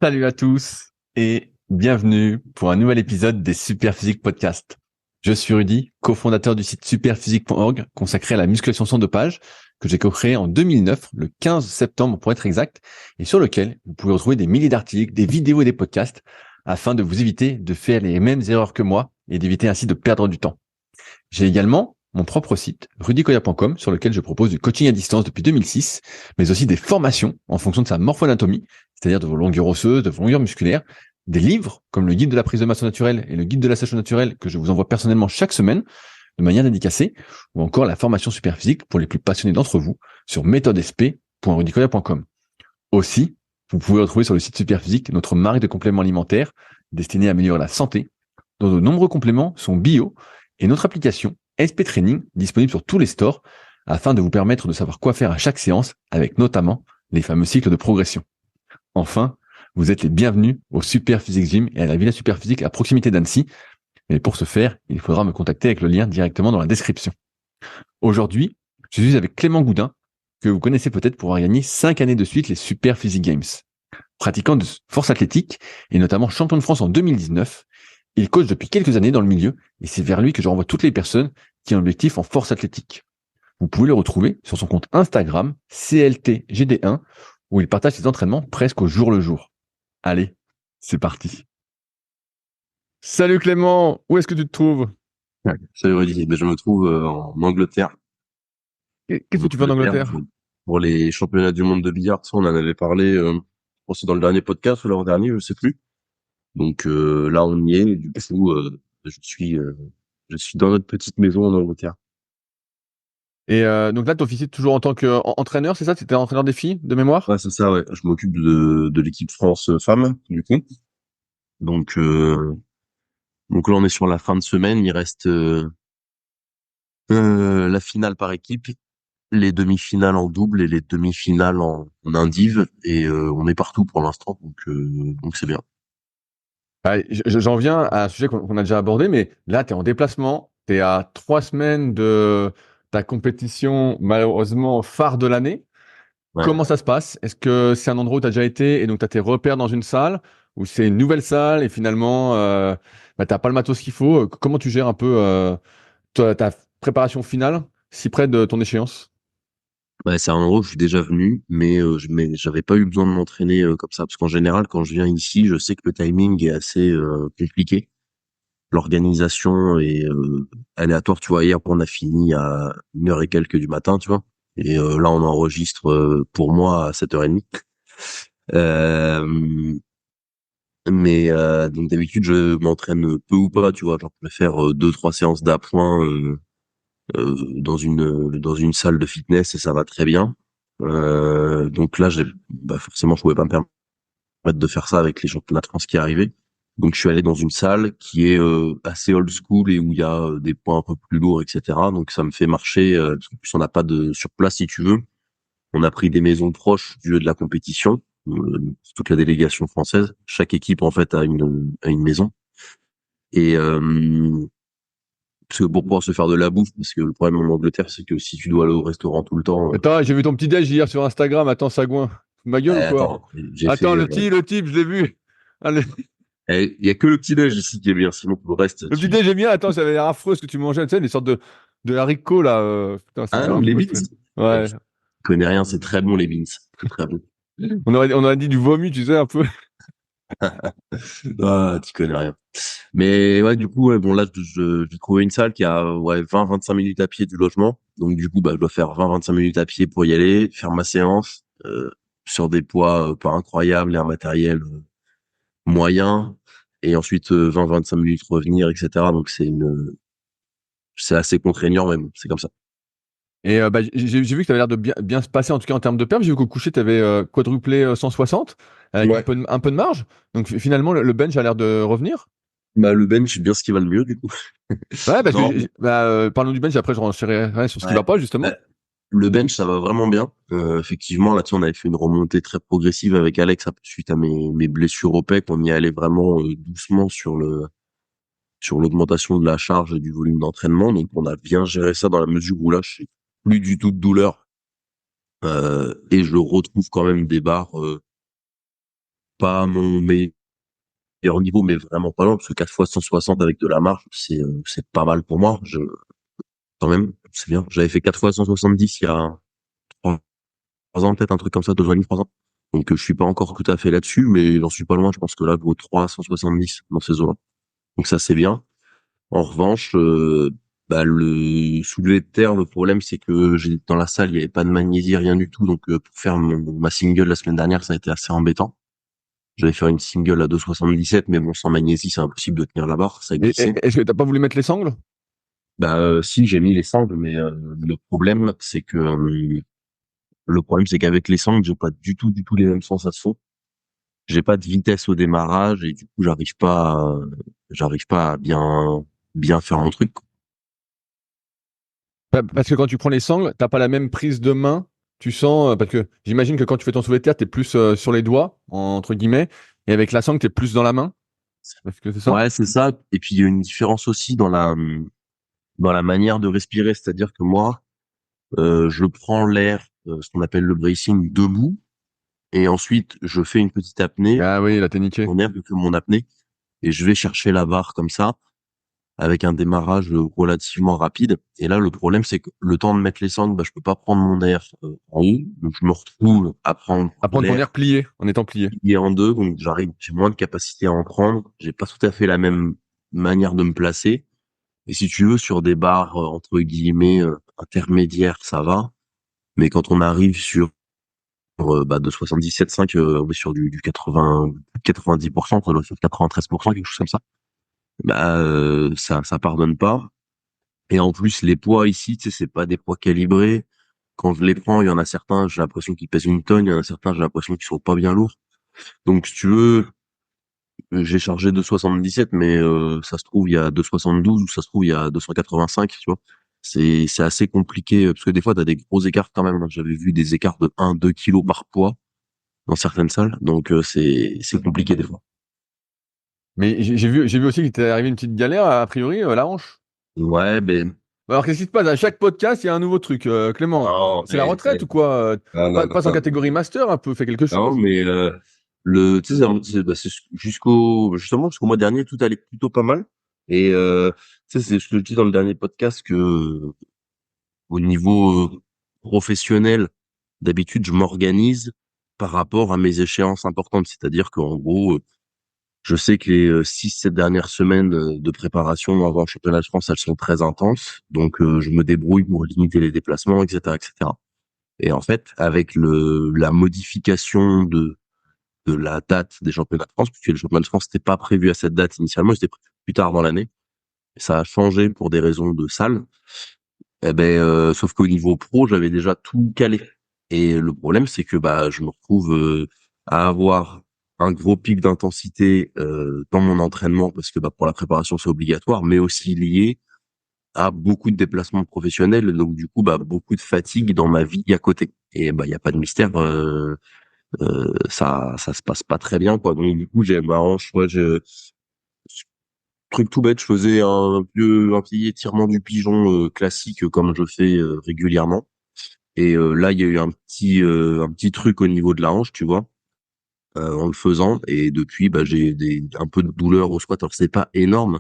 Salut à tous et bienvenue pour un nouvel épisode des Superphysique Podcast. Je suis Rudy, cofondateur du site superphysique.org consacré à la musculation sans dopage que j'ai co-créé en 2009, le 15 septembre pour être exact, et sur lequel vous pouvez retrouver des milliers d'articles, des vidéos et des podcasts afin de vous éviter de faire les mêmes erreurs que moi et d'éviter ainsi de perdre du temps. J'ai également mon propre site, rudykoya.com, sur lequel je propose du coaching à distance depuis 2006, mais aussi des formations en fonction de sa morpho-anatomie, c'est-à-dire de vos longueurs osseuses, de vos longueurs musculaires, des livres comme le guide de la prise de masse naturelle et le guide de la sèche naturelle que je vous envoie personnellement chaque semaine de manière dédicacée, ou encore la formation Superphysique pour les plus passionnés d'entre vous sur méthodesp.rudykoya.com. Aussi, vous pouvez retrouver sur le site Superphysique notre marque de compléments alimentaires destinée à améliorer la santé, dont de nombreux compléments sont bio, et notre application SP Training disponible sur tous les stores afin de vous permettre de savoir quoi faire à chaque séance avec notamment les fameux cycles de progression. Enfin, vous êtes les bienvenus au Superphysique Gym et à la Villa Superphysique à proximité d'Annecy. Mais pour ce faire, il faudra me contacter avec le lien directement dans la description. Aujourd'hui, je suis avec Clément Goudin, que vous connaissez peut-être pour avoir gagné 5 années de suite les Superphysique Games. Pratiquant de force athlétique et notamment champion de France en 2019, il coach depuis quelques années dans le milieu et c'est vers lui que je renvoie toutes les personnes qui ont un objectif en force athlétique. Vous pouvez le retrouver sur son compte Instagram CLTGD1 où il partage ses entraînements presque au jour le jour. Allez, c'est parti. Salut Clément, où est-ce que tu te trouves? Ouais. Salut Rudy, je me trouve en Angleterre. Qu'est-ce que tu fais en Angleterre? Pour les championnats du monde de billard. Ça, on en avait parlé, je pense que c'est dans le dernier podcast ou l'avant-dernier, je sais plus. Donc là, on y est. Et du coup, je suis dans notre petite maison en Angleterre. Et donc là, tu officies toujours en tant qu'entraîneur, c'est ça? Tu étais entraîneur des filles, de mémoire? Ouais, c'est ça. Ouais, je m'occupe de l'équipe France femmes, du coup. Donc donc là, on est sur la fin de semaine. Il reste la finale par équipe, les demi-finales en double et les demi-finales en indiv, et on est partout pour l'instant, donc c'est bien. Ah, j'en viens à un sujet qu'on a déjà abordé, mais là, tu es en déplacement, tu es à 3 semaines de ta compétition, malheureusement, phare de l'année. Ouais. Comment ça se passe? Est-ce que c'est un endroit où tu as déjà été et donc tu as tes repères dans une salle, ou c'est une nouvelle salle et finalement, tu n'as pas le matos qu'il faut? Comment tu gères un peu ta préparation finale, si près de ton échéance? Ouais, c'est un endroit où je suis déjà venu, mais j'avais pas eu besoin de m'entraîner comme ça, parce qu'en général, quand je viens ici, je sais que le timing est assez compliqué. L'organisation est aléatoire. Tu vois, hier, on a fini à 1h et quelques du matin, tu vois. Et là, on enregistre pour moi à 7h30. Euh, donc d'habitude, je m'entraîne peu ou pas, tu vois. Genre, je peux faire 2-3 séances d'appoint dans une salle de fitness et ça va très bien. Donc là, forcément, je pouvais pas me permettre de faire ça avec les championnats de France qui arrivaient. Donc je suis allé dans une salle qui est assez old school et où il y a des poids un peu plus lourds, etc. Donc ça me fait marcher, parce qu'en plus on n'a pas de sur place si tu veux. On a pris des maisons proches du lieu de la compétition, toute la délégation française. Chaque équipe en fait a une maison. Et parce que pour pouvoir se faire de la bouffe, parce que le problème en Angleterre, c'est que si tu dois aller au restaurant tout le temps, Attends, j'ai vu ton petit déj hier sur Instagram. Attends, Sagouin. Ma gueule ou quoi? attends, j'ai Attends, fait, le type, je l'ai vu. Allez. il y a que le petit-déj ici qui est bien, sinon pour le reste, Le petit déj, j'aime bien. Attends, ça avait l'air affreux ce que tu mangeais. Tu sais, des sortes de haricots là. Putain, ça avait Ah l'air non, les affreux. beans. Ouais. Je connais rien, c'est très bon les beans. C'est très bon. On aurait dit du vomi, tu sais, un peu. Ah, tu connais rien. Mais ouais, du coup, ouais, bon là, j'ai trouvé une salle qui a 20-25 minutes à pied du logement. Donc du coup, je dois faire 20-25 minutes à pied pour y aller, faire ma séance sur des poids pas incroyables et un matériel moyen. Et ensuite 20-25 minutes revenir, etc. Donc c'est assez contraignant, mais bon, c'est comme ça. Et j'ai vu que tu avais l'air de bien se passer, en tout cas en termes de perf. J'ai vu qu'au coucher, tu avais quadruplé 160 avec un Ouais. peu un peu de marge. Donc finalement, le bench a l'air de revenir. Bah le bench, c'est bien ce qui va le mieux du coup. Ouais, parce que Non. parlons du bench, après je renchérirai sur ce qui Ouais. va pas, justement. Le bench, ça va vraiment bien. Effectivement, là-dessus, on avait fait une remontée très progressive avec Alex suite à mes blessures au pec. On y allait vraiment doucement sur l'augmentation de la charge et du volume d'entraînement. Donc, on a bien géré ça dans la mesure où là, je n'ai plus du tout de douleur. Et je retrouve quand même des barres pas mon meilleur niveau, mais vraiment pas loin, parce que 4 fois 160 avec de la marche, c'est pas mal pour moi. Quand même, c'est bien. J'avais fait 4 fois 170 il y a 3 ans, peut-être un truc comme ça, 2 ans et demi, 3 ans. Donc, je suis pas encore tout à fait là-dessus, mais j'en suis pas loin. Je pense que là, je vaut 370 dans ces eaux-là. Donc ça, c'est bien. En revanche, le soulevé de terre, le problème, c'est que j'ai dans la salle, il y avait pas de magnésie, rien du tout. Donc, pour faire ma single la semaine dernière, ça a été assez embêtant. J'avais fait une single à 2,77, mais bon, sans magnésie, c'est impossible de tenir la barre, ça glissait. Est-ce que t'as pas voulu mettre les sangles? Si, j'ai mis les sangles, mais le problème, c'est qu'avec les sangles, j'ai pas du tout les mêmes sensations. J'ai pas de vitesse au démarrage et du coup, j'arrive pas à bien faire mon truc. Parce que quand tu prends les sangles, t'as pas la même prise de main. Tu sens, parce que j'imagine que quand tu fais ton soulevé de terre, t'es plus sur les doigts, entre guillemets, et avec la sangle, t'es plus dans la main. Est-ce que c'est ça? Ouais, c'est ça. Et puis, il y a une différence aussi dans la manière de respirer. C'est-à-dire que moi, je prends l'air, ce qu'on appelle le bracing, debout. Et ensuite, je fais une petite apnée. Ah oui, là, t'es niqué. Mon air, je fais mon apnée. Et je vais chercher la barre comme ça, avec un démarrage relativement rapide. Et là, le problème, c'est que le temps de mettre les sangles, je peux pas prendre mon air en haut. Donc, je me retrouve à prendre À prendre ton air l'air plié, en étant plié. plié en deux. Donc, j'ai moins de capacité à en prendre. J'ai pas tout à fait la même manière de me placer. Et si tu veux, sur des barres, entre guillemets, intermédiaires, ça va. Mais quand on arrive sur de 77,5, on est sur du 80, 90%, ça doit faire 93%, quelque chose comme ça. Ça pardonne pas. Et en plus, les poids ici, tu sais, c'est pas des poids calibrés. Quand je les prends, il y en a certains, j'ai l'impression qu'ils pèsent une tonne, il y en a certains, j'ai l'impression qu'ils sont pas bien lourds. Donc, si tu veux, j'ai chargé 2,77, mais ça se trouve, il y a 2,72 ou ça se trouve, il y a 285, tu vois. C'est assez compliqué, parce que des fois, tu as des gros écarts quand même. J'avais vu des écarts de 1-2 kilos par poids dans certaines salles, donc c'est compliqué des fois. Mais j'ai vu aussi qu'il t'est arrivé une petite galère, a priori, la hanche. Ouais, ben Alors, qu'est-ce qui se passe? À chaque podcast, il y a un nouveau truc. Clément, non, c'est la retraite ou quoi? non, non, Passe en non, catégorie master un peu, fais quelque non, chose. mais tu sais, c'est jusqu'au mois dernier, tout allait plutôt pas mal. Et tu sais, je te le dis dans le dernier podcast que au niveau professionnel, d'habitude, je m'organise par rapport à mes échéances importantes. C'est-à-dire qu'en gros, je sais que les 6-7 dernières semaines de préparation avant le championnat de France, elles sont très intenses. Donc, je me débrouille pour limiter les déplacements, etc., etc. Et en fait, avec la modification de la date des championnats de France, puisque le championnat de France n'était pas prévu à cette date initialement, c'était prévu plus tard dans l'année. Ça a changé pour des raisons de salle. Sauf qu'au niveau pro, j'avais déjà tout calé. Et le problème, c'est que je me retrouve à avoir un gros pic d'intensité dans mon entraînement, parce que pour la préparation, c'est obligatoire, mais aussi lié à beaucoup de déplacements professionnels, donc du coup, beaucoup de fatigue dans ma vie à côté. Et il y a pas de mystère, ça se passe pas très bien, quoi. Donc du coup, j'ai ma hanche, ouais, truc tout bête, je faisais un petit étirement du pigeon classique comme je fais régulièrement. Et là, il y a eu un petit truc au niveau de la hanche, tu vois, en le faisant. Et depuis, j'ai un peu de douleur au squat. Alors c'est pas énorme,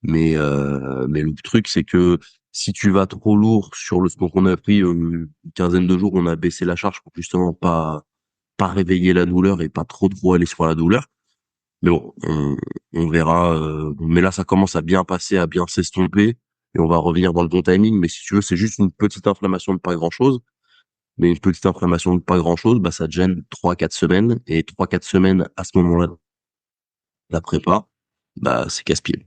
mais le truc c'est que si tu vas trop lourd sur le donc on a pris une quinzaine de jours, on a baissé la charge pour justement pas réveiller la douleur et pas trop aller sur la douleur. Mais bon, on verra. Mais là, ça commence à bien passer, à bien s'estomper, et on va revenir dans le bon timing. Mais si tu veux, c'est juste une petite inflammation de pas grand-chose. Mais une petite inflammation de pas grand-chose, ça te gêne 3-4 semaines. Et 3-4 semaines à ce moment-là, la prépa, c'est casse-pied.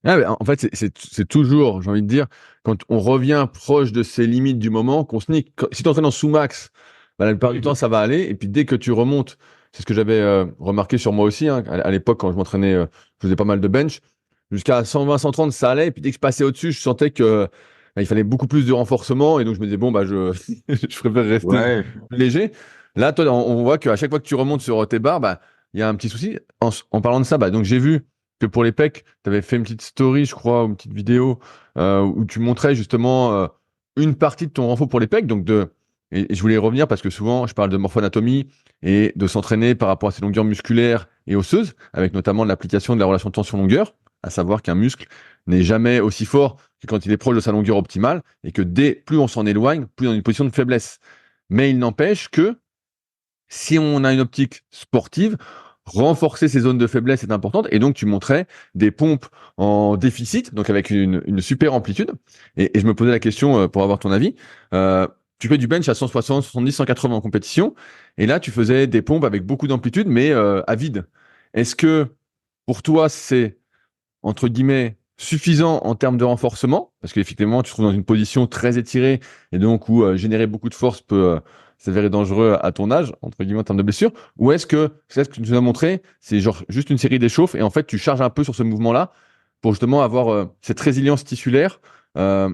Ah, mais en fait, c'est toujours, j'ai envie de dire, quand on revient proche de ses limites du moment, qu'on se nique. Si tu entraînes en sous-max, la plupart du temps, ça va aller. Et puis dès que tu remontes, c'est ce que j'avais remarqué sur moi aussi, hein, à l'époque, quand je m'entraînais, je faisais pas mal de bench. Jusqu'à 120, 130, ça allait. Et puis dès que je passais au-dessus, je sentais que il fallait beaucoup plus de renforcement. Et donc, je me disais, bon, je préfère rester Ouais. léger. Là, toi, on voit qu'à chaque fois que tu remontes sur tes barres, il y a un petit souci. En parlant de ça, donc j'ai vu que pour les pecs, tu avais fait une petite story, je crois, ou une petite vidéo où tu montrais justement une partie de ton renfort pour les pecs, donc et je voulais y revenir parce que souvent, je parle de morphoanatomie et de s'entraîner par rapport à ses longueurs musculaires et osseuses, avec notamment l'application de la relation tension-longueur, à savoir qu'un muscle n'est jamais aussi fort que quand il est proche de sa longueur optimale, et que plus on s'en éloigne, plus on est dans une position de faiblesse. Mais il n'empêche que si on a une optique sportive, renforcer ces zones de faiblesse est importante. Et donc, tu montrais des pompes en déficit, donc avec une super amplitude. Et je me posais la question pour avoir ton avis. Tu fais du bench à 160, 70, 180 en compétition. Et là, tu faisais des pompes avec beaucoup d'amplitude, mais à vide. Est-ce que pour toi, c'est entre guillemets, suffisant en termes de renforcement, parce qu'effectivement, tu te trouves dans une position très étirée, et donc où générer beaucoup de force peut s'avérer dangereux à ton âge, entre guillemets, en termes de blessure, ou est-ce que, c'est ce que tu nous as montré, c'est genre juste une série d'échauffes, et en fait, tu charges un peu sur ce mouvement-là, pour justement avoir cette résilience tissulaire, euh,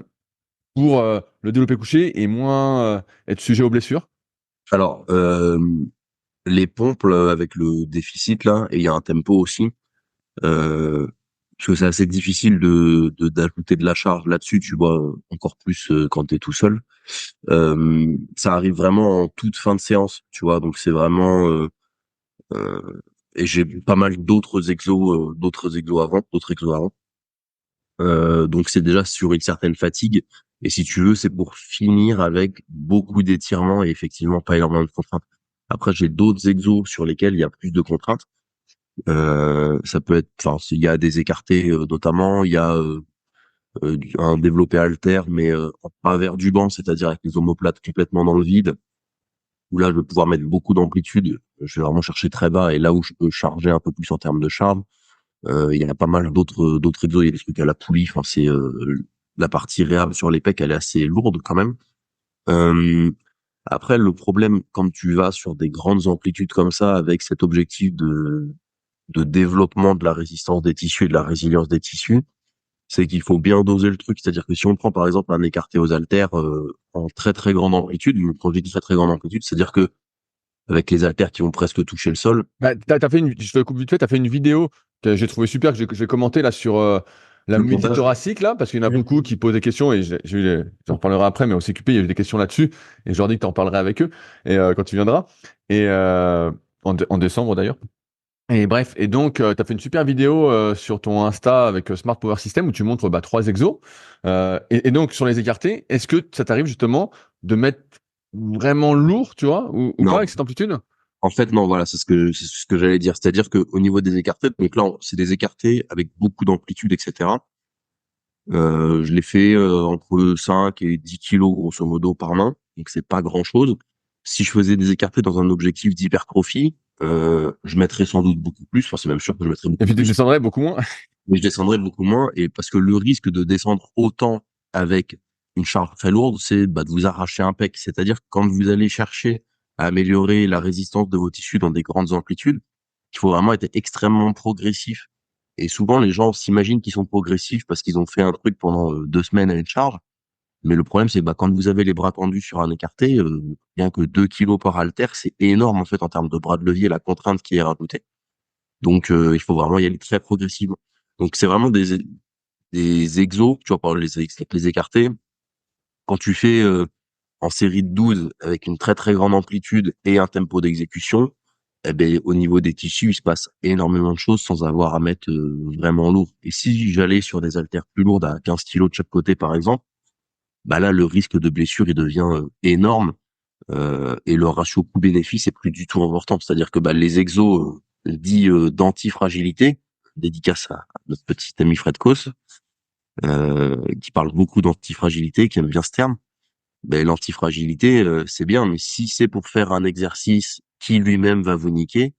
pour le développer couché, et moins être sujet aux blessures? Alors, les pompes là, avec le déficit là, et il y a un tempo aussi. Euh, Parce que c'est assez difficile d'ajouter de la charge là-dessus, tu vois, encore plus quand t'es tout seul. Ça arrive vraiment en toute fin de séance, tu vois, donc c'est vraiment euh, et j'ai pas mal d'autres exos avant. Donc c'est déjà sur une certaine fatigue. Et si tu veux, c'est pour finir avec beaucoup d'étirements et effectivement pas énormément de contraintes. Après, j'ai d'autres exos sur lesquels il y a plus de contraintes. Ça peut être, enfin, il y a des écartés notamment, il y a un développé haltère, mais en travers du banc, c'est-à-dire avec les omoplates complètement dans le vide, où là, je vais pouvoir mettre beaucoup d'amplitude. Je vais vraiment chercher très bas, et là où je peux charger un peu plus en termes de charge, il y en a pas mal d'autres exos. Il y a des trucs à la poulie. Enfin, c'est la partie réhab sur les pecs, elle est assez lourde quand même. Euh, Après, le problème, quand tu vas sur des grandes amplitudes comme ça, avec cet objectif de développement de la résistance des tissus et de la résilience des tissus, c'est qu'il faut bien doser le truc. C'est-à-dire que si on prend par exemple un écarté aux haltères en très très grande amplitude, quand je dis très très grande amplitude, c'est-à-dire que avec les haltères qui vont presque toucher le sol, Bah, t'as fait je te coupe vite fait, t'as fait une vidéo que j'ai trouvé super, que j'ai commenté là sur la le mobilité montage. thoracique là, parce qu'il y en a beaucoup qui posent des questions et j'en reparlerai après, mais au CQP, il y a eu des questions là-dessus et je leur dis que t'en parlerais avec eux et quand tu viendras et en décembre d'ailleurs. Et bref, et donc tu as fait une super vidéo sur ton Insta avec Smart Power System où tu montres bah, 3 exos. Et donc sur les écartés, est-ce que ça t'arrive justement de mettre vraiment lourd, tu vois, ou pas Non, avec cette amplitude? en fait non, voilà, c'est ce que j'allais dire. C'est-à-dire que au niveau des écartés, donc là c'est des écartés avec beaucoup d'amplitude, etc. Je les fais entre 5 et 10 kilos grosso modo par main, donc c'est pas grand-chose. Si je faisais des écartés dans un objectif d'hypertrophie, je mettrais sans doute beaucoup plus. Enfin, c'est même sûr que je mettrais Et beaucoup puis tu plus, descendrais beaucoup moins. mais je descendrais beaucoup moins. Et parce que le risque de descendre autant avec une charge très lourde, c'est bah, de vous arracher un pec. C'est-à-dire que quand vous allez chercher à améliorer la résistance de vos tissus dans des grandes amplitudes, il faut vraiment être extrêmement progressif. Et souvent, les gens s'imaginent qu'ils sont progressifs parce qu'ils ont fait un truc pendant 2 semaines à une charge. Mais le problème, c'est bah, quand vous avez les bras tendus sur un écarté, bien que 2 kilos par haltère, c'est énorme en fait en termes de bras de levier, la contrainte qui est rajoutée. Donc, il faut vraiment y aller très progressivement. Donc, c'est vraiment des exos, tu vois, par les écartés. Quand tu fais en série de 12 avec une très très grande amplitude et un tempo d'exécution, eh ben, au niveau des tissus, il se passe énormément de choses sans avoir à mettre vraiment lourd. Et si j'allais sur des haltères plus lourdes à 15 kilos de chaque côté, par exemple, bah là, le risque de blessure, il devient énorme. Et le ratio coût-bénéfice est plus du tout important. C'est-à-dire que bah, les exos dits d'antifragilité, dédicace à notre petit ami Fred Koss, qui parle beaucoup d'antifragilité, qui aime bien ce terme. Ben, l'antifragilité, c'est bien, mais si c'est pour faire un exercice qui lui-même va vous niquer,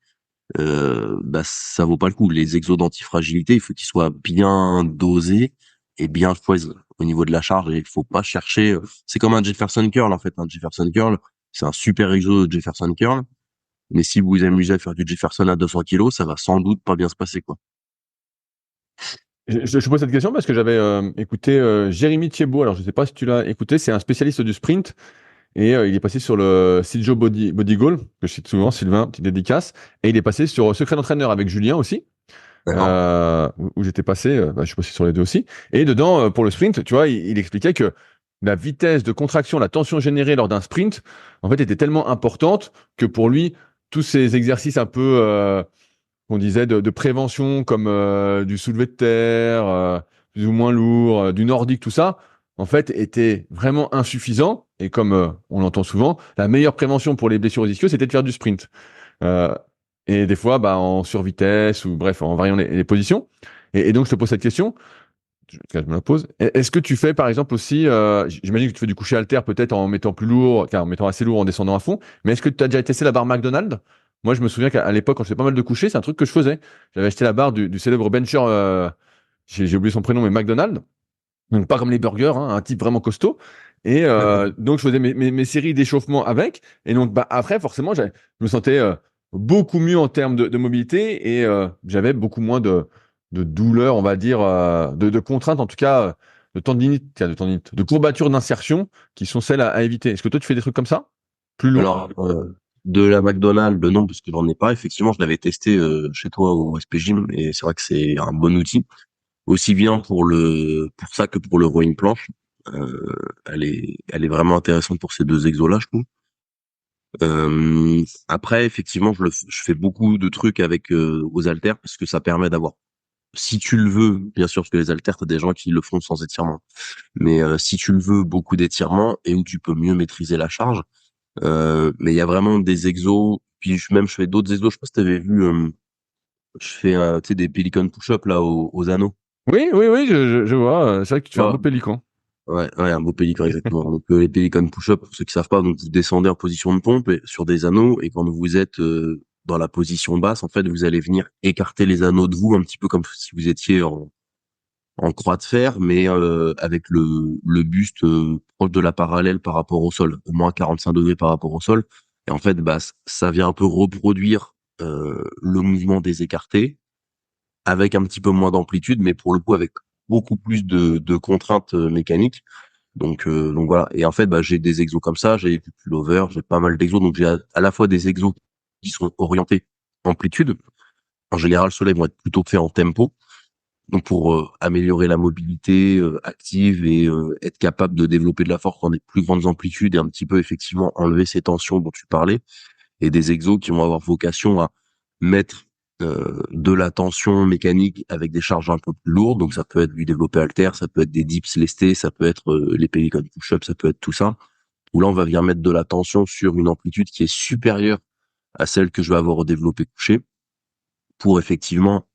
bah ça vaut pas le coup. Les exos d'antifragilité, il faut qu'ils soient bien dosés et bien choisis au niveau de la charge. Et il faut pas chercher. C'est comme un Jefferson curl en fait. Un Jefferson curl, c'est un super exo de Jefferson curl. Mais si vous vous amusez à faire du Jefferson à 200 kilos, ça va sans doute pas bien se passer quoi. Je pose cette question parce que j'avais écouté Jérémy Thiebaud. Alors, je ne sais pas si tu l'as écouté. C'est un spécialiste du sprint et il est passé sur le Siljo Body Goal, que je cite souvent, Sylvain, petite dédicace. Et il est passé sur Secret d'entraîneur avec Julien aussi, D'accord. où j'étais passé. Bah, je suis passé sur les deux aussi. Et dedans, pour le sprint, tu vois, il expliquait que la vitesse de contraction, la tension générée lors d'un sprint, en fait, était tellement importante que pour lui, tous ces exercices un peu, qu'on disait, de prévention, comme du soulevé de terre, plus ou moins lourd, du nordique, tout ça, en fait, étaient vraiment insuffisants. Et comme on l'entend souvent, la meilleure prévention pour les blessures aux ischios, c'était de faire du sprint. Euh, et des fois, bah, en survitesse ou bref, en variant les positions. Et donc, je te pose cette question. Je me la pose. Est-ce que tu fais, par exemple, aussi, j'imagine que tu fais du coucher haltère peut-être en mettant plus lourd, en mettant assez lourd, en descendant à fond, mais est-ce que tu as déjà testé la barre McDonald's? Moi, je me souviens qu'à l'époque, quand je faisais pas mal de coucher, c'est un truc que je faisais. J'avais acheté la barre du célèbre bencher, j'ai oublié son prénom, mais McDonald's. Donc, pas comme les burgers, hein, un type vraiment costaud. Et donc, je faisais mes séries d'échauffement avec. Et donc, bah, après, forcément, je me sentais beaucoup mieux en termes de mobilité et j'avais beaucoup moins de douleurs, on va dire, de contraintes, en tout cas, de courbatures d'insertion qui sont celles à éviter. Est-ce que toi, tu fais des trucs comme ça? Plus lourds? Alors, de la McDonald's, non, parce que j'en ai pas. Effectivement, je l'avais testé chez toi au SP Gym et c'est vrai que c'est un bon outil, aussi bien pour ça que pour le rowing planche. Elle est vraiment intéressante pour ces deux exos-là, je trouve. Après, effectivement, je fais beaucoup de trucs avec aux haltères parce que ça permet d'avoir, si tu le veux, bien sûr, parce que les haltères, t'as des gens qui le font sans étirement, mais si tu le veux, beaucoup d'étirements et où tu peux mieux maîtriser la charge. Mais il y a vraiment des exos, puis je fais d'autres exos. Je sais pas si t'avais vu, je fais tu sais des Pelican push-up là aux anneaux. Oui, oui, oui, je vois. C'est vrai que tu fais un Ouais, beau pélican. ouais, un beau pélican exactement. Donc les Pelican push-up, pour ceux qui savent pas, donc vous descendez en position de pompe sur des anneaux et quand vous êtes dans la position basse, en fait, vous allez venir écarter les anneaux de vous un petit peu comme si vous étiez en croix de fer, mais avec le buste proche de la parallèle par rapport au sol, au moins 45 degrés par rapport au sol. Et en fait, bah, ça vient un peu reproduire le mouvement des écartés avec un petit peu moins d'amplitude, mais pour le coup avec beaucoup plus de contraintes mécaniques. Donc voilà. Et en fait, bah, j'ai des exos comme ça, j'ai du pullover, j'ai pas mal d'exos. Donc j'ai à la fois des exos qui sont orientés amplitude. En général, ceux-là ils vont être plutôt faits en tempo. Donc pour améliorer la mobilité active et être capable de développer de la force dans des plus grandes amplitudes et un petit peu effectivement enlever ces tensions dont tu parlais, et des exos qui vont avoir vocation à mettre de la tension mécanique avec des charges un peu plus lourdes. Donc ça peut être du développé haltère, ça peut être des dips lestés, ça peut être les Pelican push-up, ça peut être tout ça. Où là on va venir mettre de la tension sur une amplitude qui est supérieure à celle que je vais avoir au développé couché pour effectivement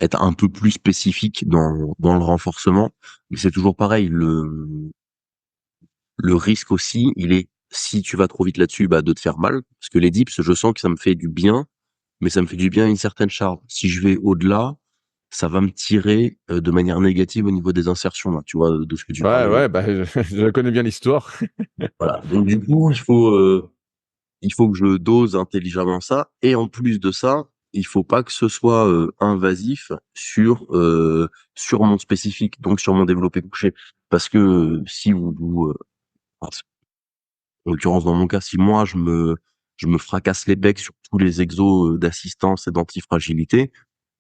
être un peu plus spécifique dans le renforcement. Mais c'est toujours pareil, le risque aussi, il est, si tu vas trop vite là-dessus, bah, de te faire mal. Parce que les dips, je sens que ça me fait du bien, mais ça me fait du bien à une certaine charge. Si je vais au-delà, ça va me tirer de manière négative au niveau des insertions, là, tu vois, de ce que tu Ouais, parlais. ouais, bah, je connais bien l'histoire. Voilà. Donc, du coup, il faut que je dose intelligemment ça. Et en plus de ça, il faut pas que ce soit invasif sur mon spécifique, donc sur mon développé couché. Parce que si enfin, en l'occurrence dans mon cas, si moi je me fracasse les becs sur tous les exos d'assistance et d'antifragilité,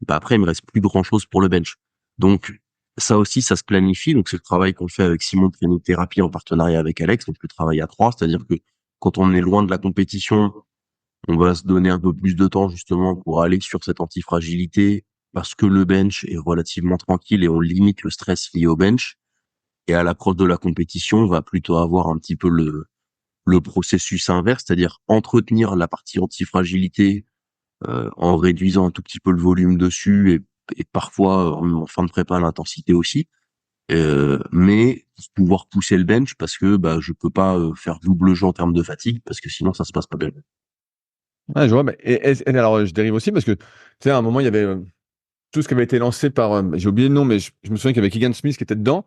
bah après il me reste plus grand chose pour le bench. Donc ça aussi, ça se planifie. Donc c'est le travail qu'on fait avec Simon de Training Therapy en partenariat avec Alex. Donc le travail à trois, c'est-à-dire que quand on est loin de la compétition, on va se donner un peu plus de temps justement pour aller sur cette antifragilité parce que le bench est relativement tranquille et on limite le stress lié au bench. Et à l'approche de la compétition, on va plutôt avoir un petit peu le processus inverse, c'est-à-dire entretenir la partie antifragilité en réduisant un tout petit peu le volume dessus et parfois en fin de prépa l'intensité aussi. Mais pouvoir pousser le bench parce que bah je peux pas faire double jeu en termes de fatigue parce que sinon ça se passe pas bien. Ouais, je vois. Mais, et alors, je dérive aussi parce que, tu sais, à un moment, il y avait tout ce qui avait été lancé par, j'ai oublié le nom, mais je me souviens qu'il y avait Keegan Smith qui était dedans.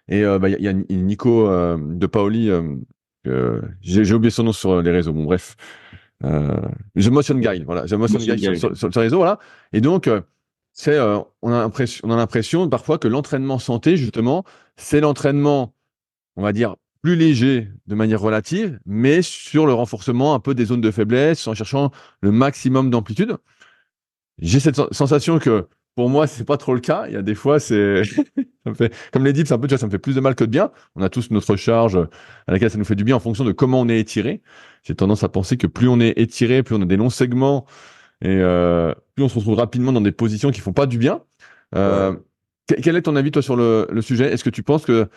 Et bah, il y a Nico de Paoli, j'ai oublié son nom sur les réseaux. Bon, bref. The Motion Guy, voilà. The Motion Monsieur Guy le sur, gars, sur le réseau, voilà. Et donc, on a l'impression parfois que l'entraînement santé, justement, c'est l'entraînement, on va dire, plus léger de manière relative, mais sur le renforcement un peu des zones de faiblesse, en cherchant le maximum d'amplitude. J'ai cette sensation que pour moi, c'est pas trop le cas. Il y a des fois, c'est, ça me fait, comme les dips, c'est un peu, tu vois, ça me fait plus de mal que de bien. On a tous notre charge à laquelle ça nous fait du bien en fonction de comment on est étiré. J'ai tendance à penser que plus on est étiré, plus on a des longs segments et plus on se retrouve rapidement dans des positions qui font pas du bien. Ouais. Euh, quel est ton avis, toi, sur le sujet? Est-ce que tu penses que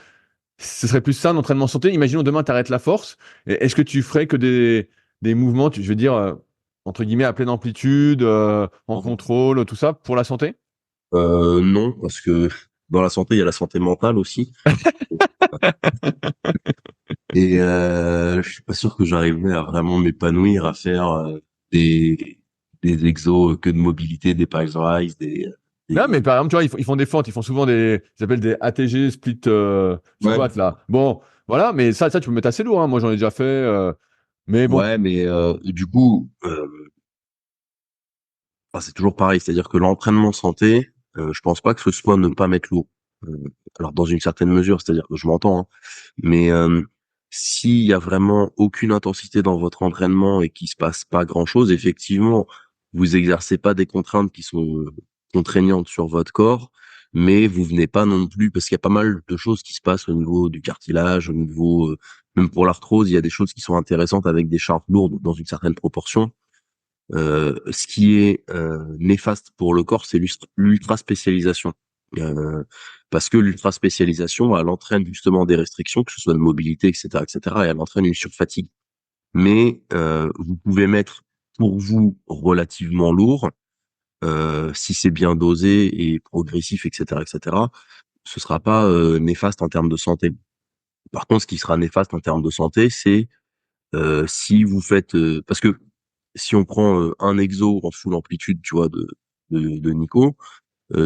ce serait plus ça, un entraînement santé? Imaginons demain, tu arrêtes la force. Est-ce que tu ferais que des mouvements, je veux dire, entre guillemets, à pleine amplitude, en contrôle, tout ça, pour la santé? Non, parce que dans la santé, il y a la santé mentale aussi. Et je suis pas sûr que j'arriverai à vraiment m'épanouir, à faire des des exos que de mobilité, des Pies Rise, Non, mais des... par exemple, tu vois, ils font des fentes, ils font souvent ils appellent des ATG, split Ouais, squat, là. Bon, voilà, mais ça, tu peux mettre assez lourd, hein. Moi, j'en ai déjà fait, mais bon. ouais, mais du coup, enfin, c'est toujours pareil, c'est-à-dire que l'entraînement santé, je pense pas que ce soit ne pas mettre lourd. Euh, alors dans une certaine mesure, c'est-à-dire que je m'entends, hein, mais s'il y a vraiment aucune intensité dans votre entraînement et qu'il se passe pas grand-chose, effectivement, vous exercez pas des contraintes qui sont contraignantes sur votre corps, mais vous venez pas non plus parce qu'il y a pas mal de choses qui se passent au niveau du cartilage, au niveau même pour l'arthrose, il y a des choses qui sont intéressantes avec des charges lourdes dans une certaine proportion. Ce qui est néfaste pour le corps, c'est l'ultra spécialisation. Euh, Parce que l'ultra spécialisation, elle entraîne justement des restrictions, que ce soit de mobilité, etc., etc., et elle entraîne une surfatigue. Mais vous pouvez mettre pour vous relativement lourd, si c'est bien dosé et progressif, etc., etc., ce sera pas néfaste en termes de santé. Par contre, ce qui sera néfaste en termes de santé, c'est si vous faites, parce que si on prend un exo en full amplitude, tu vois, de Nico,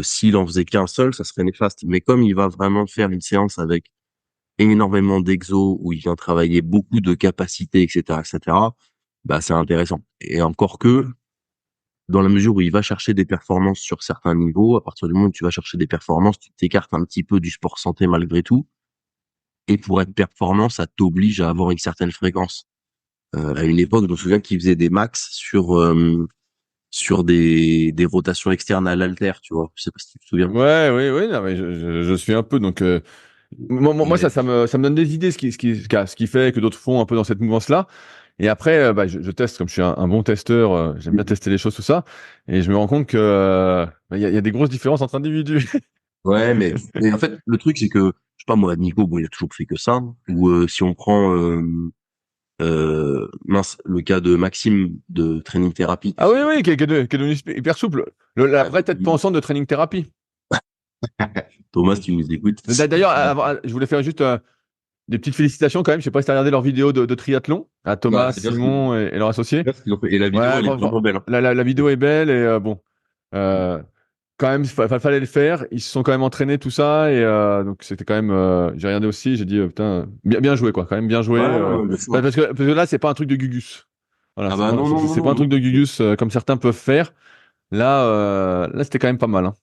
s'il en faisait qu'un seul, ça serait néfaste. Mais comme il va vraiment faire une séance avec énormément d'exos où il vient travailler beaucoup de capacités, etc., etc., bah c'est intéressant. Et encore que, dans la mesure où il va chercher des performances sur certains niveaux, à partir du moment où tu vas chercher des performances, tu t'écartes un petit peu du sport santé malgré tout. Et pour être performant, ça t'oblige à avoir une certaine fréquence. À une époque, je me souviens qu'ils faisaient des max sur des rotations externes à l'halter, tu vois. Je sais pas si tu te souviens. Ouais, oui, oui, non, mais je suis un peu, donc, moi, Et, ça me donne des idées, ce qui fait que d'autres font un peu dans cette mouvance-là. Et après, bah, je teste, comme je suis un bon testeur, j'aime bien tester les choses, tout ça. Et je me rends compte que, bah, il y a des grosses différences entre individus. ouais, mais en fait, le truc, c'est que, je sais pas, moi, Nico, bon, il a toujours fait que ça. Ou si on prend, mince, le cas de Maxime de Training Therapy, tu Ah oui, sais. oui, qui est devenu hyper souple. La Ouais, vraie tête pensante de training thérapie. Thomas, tu nous écoutes. D'ailleurs, je voulais faire juste des petites félicitations quand même. Je sais pas si tu as regardé leurs vidéos de triathlon, à Ouais, Thomas, c'est bien ce qu'ils Simon et leurs c'est associés. bien ce qu'ils ont fait. Et la vidéo, Ouais, elle est franchement, vraiment belle, hein. la vidéo est belle et bon, euh, quand même, fallait le faire. Ils se sont quand même entraînés, tout ça, et donc c'était quand même. J'ai regardé aussi, j'ai dit putain, bien joué quoi, quand même bien joué. Ouais, ouais, bien sûr. Parce que là, c'est pas un truc de Gugus. Voilà, Ah bah non, non, non, c'est pas non, un truc non. de Gugus comme certains peuvent faire. Là, c'était quand même pas mal, hein.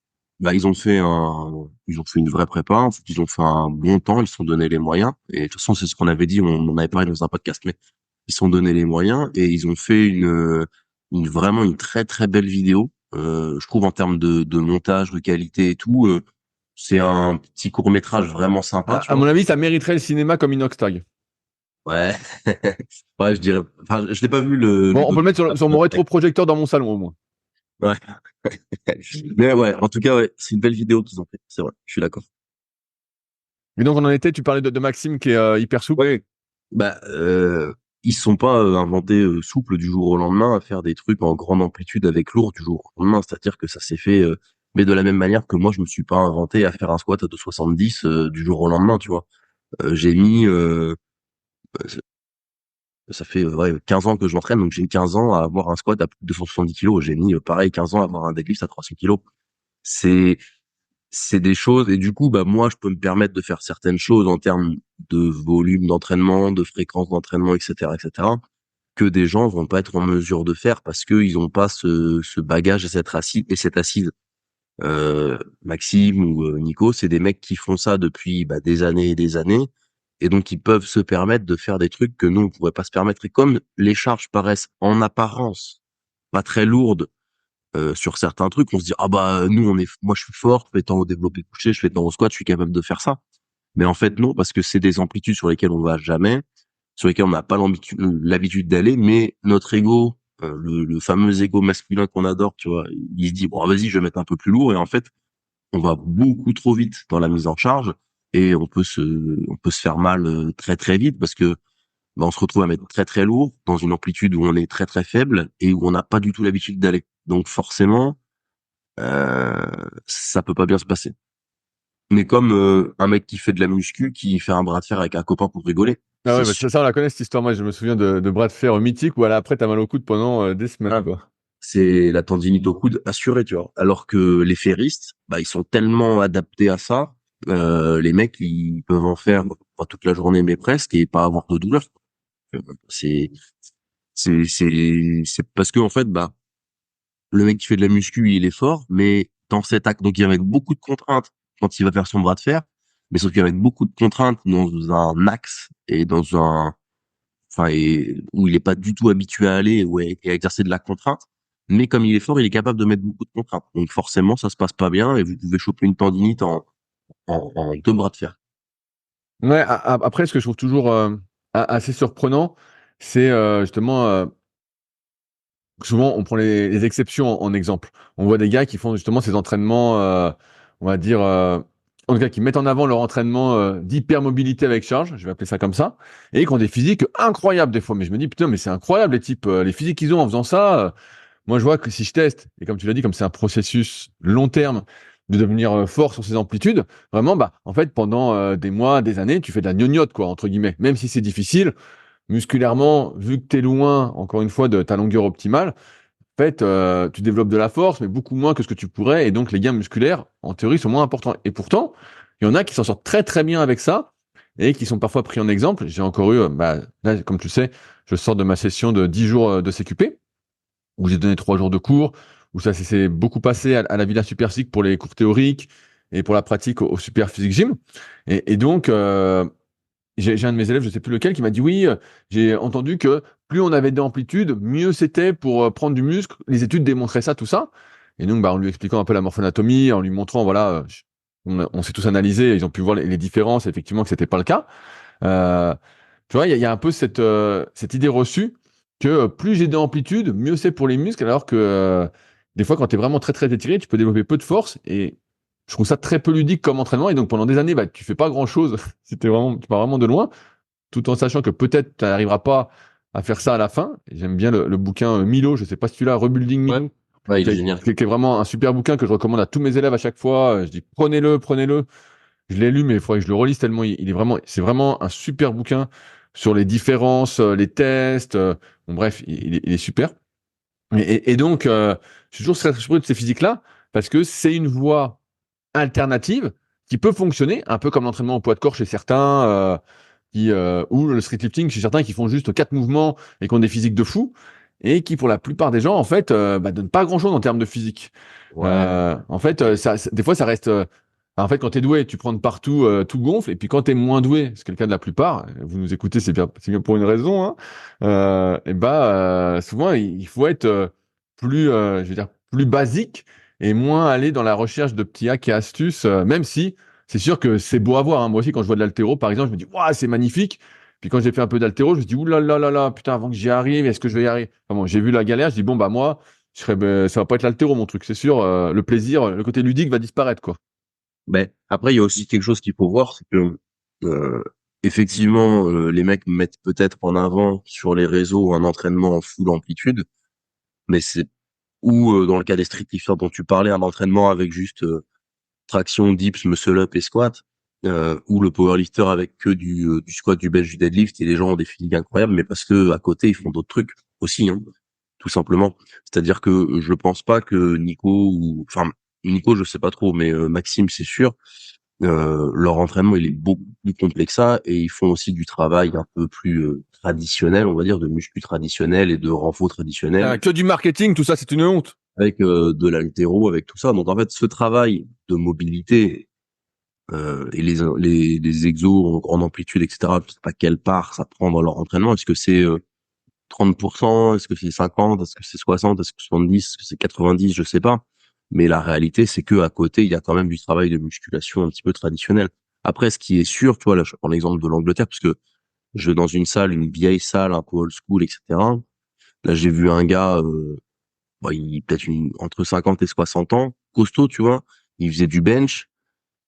Bah, ils ont fait une vraie prépa. En fait, ils ont fait un bon temps. Ils se sont donné les moyens. Et de toute façon, c'est ce qu'on avait dit. On en avait parlé dans un podcast, mais ils se sont donné les moyens et ils ont fait vraiment une très très belle vidéo. Je trouve en termes de montage, de qualité et tout, c'est un petit court métrage vraiment sympa, tu À mon vois. avis, ça mériterait le cinéma comme Inox Tag. Ouais, ouais, je dirais. Enfin, je l'ai pas vu Bon, le on peut le mettre sur mon documentaire. rétroprojecteur dans mon salon au moins. Ouais. Mais ouais, en tout cas, ouais, c'est une belle vidéo qu'ils ont fait. C'est vrai, je suis d'accord. Et donc, on en était, tu parlais de Maxime qui est hyper souple. Ouais. Bah, ils se sont pas inventés souples du jour au lendemain à faire des trucs en grande amplitude avec lourd du jour au lendemain. C'est-à-dire que ça s'est fait, mais de la même manière que moi, je me suis pas inventé à faire un squat à 270 du jour au lendemain, tu vois. J'ai mis, ça fait ouais, 15 ans que je m'entraîne, donc j'ai mis 15 ans à avoir un squat à plus de 270 kilos. J'ai mis pareil 15 ans à avoir un deadlift à 300 kilos. C'est c'est des choses et du coup bah moi je peux me permettre de faire certaines choses en termes de volume d'entraînement, de fréquence d'entraînement, etc., que des gens vont pas être en mesure de faire parce que ils ont pas ce bagage et cette assise. Maxime ou Nico, c'est des mecs qui font ça depuis bah, des années et des années et donc ils peuvent se permettre de faire des trucs que nous on pourrait pas se permettre. Et comme les charges paraissent en apparence pas très lourdes, sur certains trucs, on se dit ah bah nous moi je suis fort, je fais tant au développé couché, je fais tant au squat, je suis capable de faire ça. Mais en fait non, parce que c'est des amplitudes sur lesquelles on va jamais, sur lesquelles on n'a pas l'habitude d'aller, mais notre ego, le fameux ego masculin qu'on adore, tu vois, il se dit bon vas-y je vais mettre un peu plus lourd, et en fait on va beaucoup trop vite dans la mise en charge, et on peut se faire mal très très vite, parce que on se retrouve à mettre très très lourd dans une amplitude où on est très très faible et où on n'a pas du tout l'habitude d'aller. Donc forcément, ça peut pas bien se passer. Mais comme un mec qui fait de la muscu, qui fait un bras de fer avec un copain pour rigoler, Ah c'est ouais, bah, sûr. ça, on la connaît cette histoire. Moi, je me souviens de bras de fer mythique où après, t'as mal au coude pendant des semaines, Hein, quoi. c'est la tendinite au coude assurée, tu vois. Alors que les ferristes, bah ils sont tellement adaptés à ça, les mecs ils peuvent en faire pas toute la journée mais presque et pas avoir de douleur. Euh, C'est c'est parce que en fait bah le mec qui fait de la muscu, il est fort, mais dans cet acte, donc il va mettre beaucoup de contraintes quand il va faire son bras de fer, mais sauf qu'il va mettre beaucoup de contraintes dans un axe et enfin, où il est pas du tout habitué à aller et à exercer de la contrainte. Mais comme il est fort, il est capable de mettre beaucoup de contraintes. Donc forcément, ça se passe pas bien et vous pouvez choper une tendinite en deux bras de fer. Ouais, après, ce que je trouve toujours assez surprenant, c'est justement, souvent, on prend les exceptions en exemple. On voit des gars qui font justement ces entraînements, on va dire, en tout cas, qui mettent en avant leur entraînement d'hypermobilité avec charge, je vais appeler ça comme ça, et qui ont des physiques incroyables des fois. Mais je me dis, putain, mais c'est incroyable les types, les physiques qu'ils ont en faisant ça. Moi, je vois que si je teste, et comme tu l'as dit, comme c'est un processus long terme de devenir fort sur ces amplitudes, vraiment, bah, en fait, pendant des mois, des années, tu fais de la gnognotte, quoi, entre guillemets. Même si c'est difficile, musculairement, vu que tu es loin, encore une fois, de ta longueur optimale, en fait, tu développes de la force, mais beaucoup moins que ce que tu pourrais, et donc les gains musculaires, en théorie, sont moins importants. Et pourtant, il y en a qui s'en sortent très très bien avec ça, et qui sont parfois pris en exemple. J'ai encore eu, bah, là, comme tu le sais, je sors de ma session de 10 jours de CQP, où j'ai donné 3 jours de cours, où ça s'est beaucoup passé à la Villa Super Physique pour les cours théoriques et pour la pratique au Super Physique Gym. Et donc, j'ai un de mes élèves, je sais plus lequel, qui m'a dit oui, j'ai entendu que plus on avait d'amplitude, mieux c'était pour prendre du muscle. Les études démontraient ça, tout ça. Et donc, bah, en lui expliquant un peu la morphoanatomie, en lui montrant, voilà, on s'est tous analysés, ils ont pu voir les différences, effectivement, que c'était pas le cas. Euh, Tu vois, il y a un peu cette idée reçue que plus j'ai d'amplitude, mieux c'est pour les muscles, alors que des fois, quand tu es vraiment très très étiré, tu peux développer peu de force. Et je trouve ça très peu ludique comme entraînement. Et donc pendant des années, bah, tu fais pas grand-chose si tu pars vraiment de loin, tout en sachant que peut-être tu n'arriveras pas à faire ça à la fin. Et j'aime bien le bouquin Milo, je sais pas si tu l'as, Rebuilding Ouais. Milo, Ouais, il qui est est, génial. qui est vraiment un super bouquin que je recommande à tous mes élèves à chaque fois. Je dis prenez-le, prenez-le. Je l'ai lu, mais il faudrait que je le relise tellement il est vraiment, c'est vraiment un super bouquin sur les différences, les tests. Bon, bref, il est super. Et donc, je suis toujours très surpris de ces physiques-là parce que c'est une voie alternative qui peut fonctionner, un peu comme l'entraînement au poids de corps chez certains, ou le streetlifting chez certains qui font juste 4 mouvements et qui ont des physiques de fou, et qui, pour la plupart des gens, en fait, bah, donnent pas grand-chose en termes de physique. Ouais. En fait, des fois, ça reste. En fait, quand tu es doué, tu prends de partout, tout gonfle. Et puis quand tu es moins doué, ce qui est le cas de la plupart, vous nous écoutez, c'est bien pour une raison, hein, et bah, souvent, il faut être je veux dire, plus basique et moins aller dans la recherche de petits hacks et astuces, même si c'est sûr que c'est beau à voir, hein. Moi aussi, quand je vois de l'haltéro, par exemple, je me dis, waouh, c'est magnifique. Puis quand j'ai fait un peu d'haltéro, je me dis, ouh là là là là, putain, avant que j'y arrive, est-ce que je vais y arriver? Enfin bon, j'ai vu la galère, je dis, bon, bah moi, ben, ça va pas être l'haltéro, mon truc, c'est sûr. Le plaisir, le côté ludique va disparaître, quoi. Ben, après, il y a aussi quelque chose qu'il faut voir, c'est que euh, effectivement, les mecs mettent peut-être en avant sur les réseaux un entraînement en full amplitude, mais c'est ou dans le cas des streetlifters dont tu parlais, un entraînement avec juste traction, dips, muscle up et squat, ou le powerlifter avec que du squat, du bench, du deadlift, et les gens ont des physiques incroyables, mais parce que à côté ils font d'autres trucs aussi, hein, tout simplement. C'est-à-dire que je pense pas que Nico je sais pas trop, mais Maxime c'est sûr, leur entraînement il est beaucoup plus complexe que ça, et ils font aussi du travail un peu plus traditionnel, on va dire, de muscu traditionnel et de renfort traditionnel, Que du marketing, tout ça, c'est une honte. avec de l'haltéro, avec tout ça. Donc en fait, ce travail de mobilité et les exos en grande amplitude, etc., je sais pas quelle part ça prend dans leur entraînement. Est-ce que c'est 30%, est-ce que c'est 50, est-ce que c'est 60, est-ce que c'est 70, est-ce que c'est 90, je sais pas. Mais la réalité, c'est que à côté, il y a quand même du travail de musculation un petit peu traditionnel. Après, ce qui est sûr, tu vois, là, je prends l'exemple de l'Angleterre, parce que je vais dans une salle, une vieille salle, un peu old school, etc. Là, j'ai vu un gars, il peut-être entre 50 et 60 ans, costaud, tu vois. Il faisait du bench.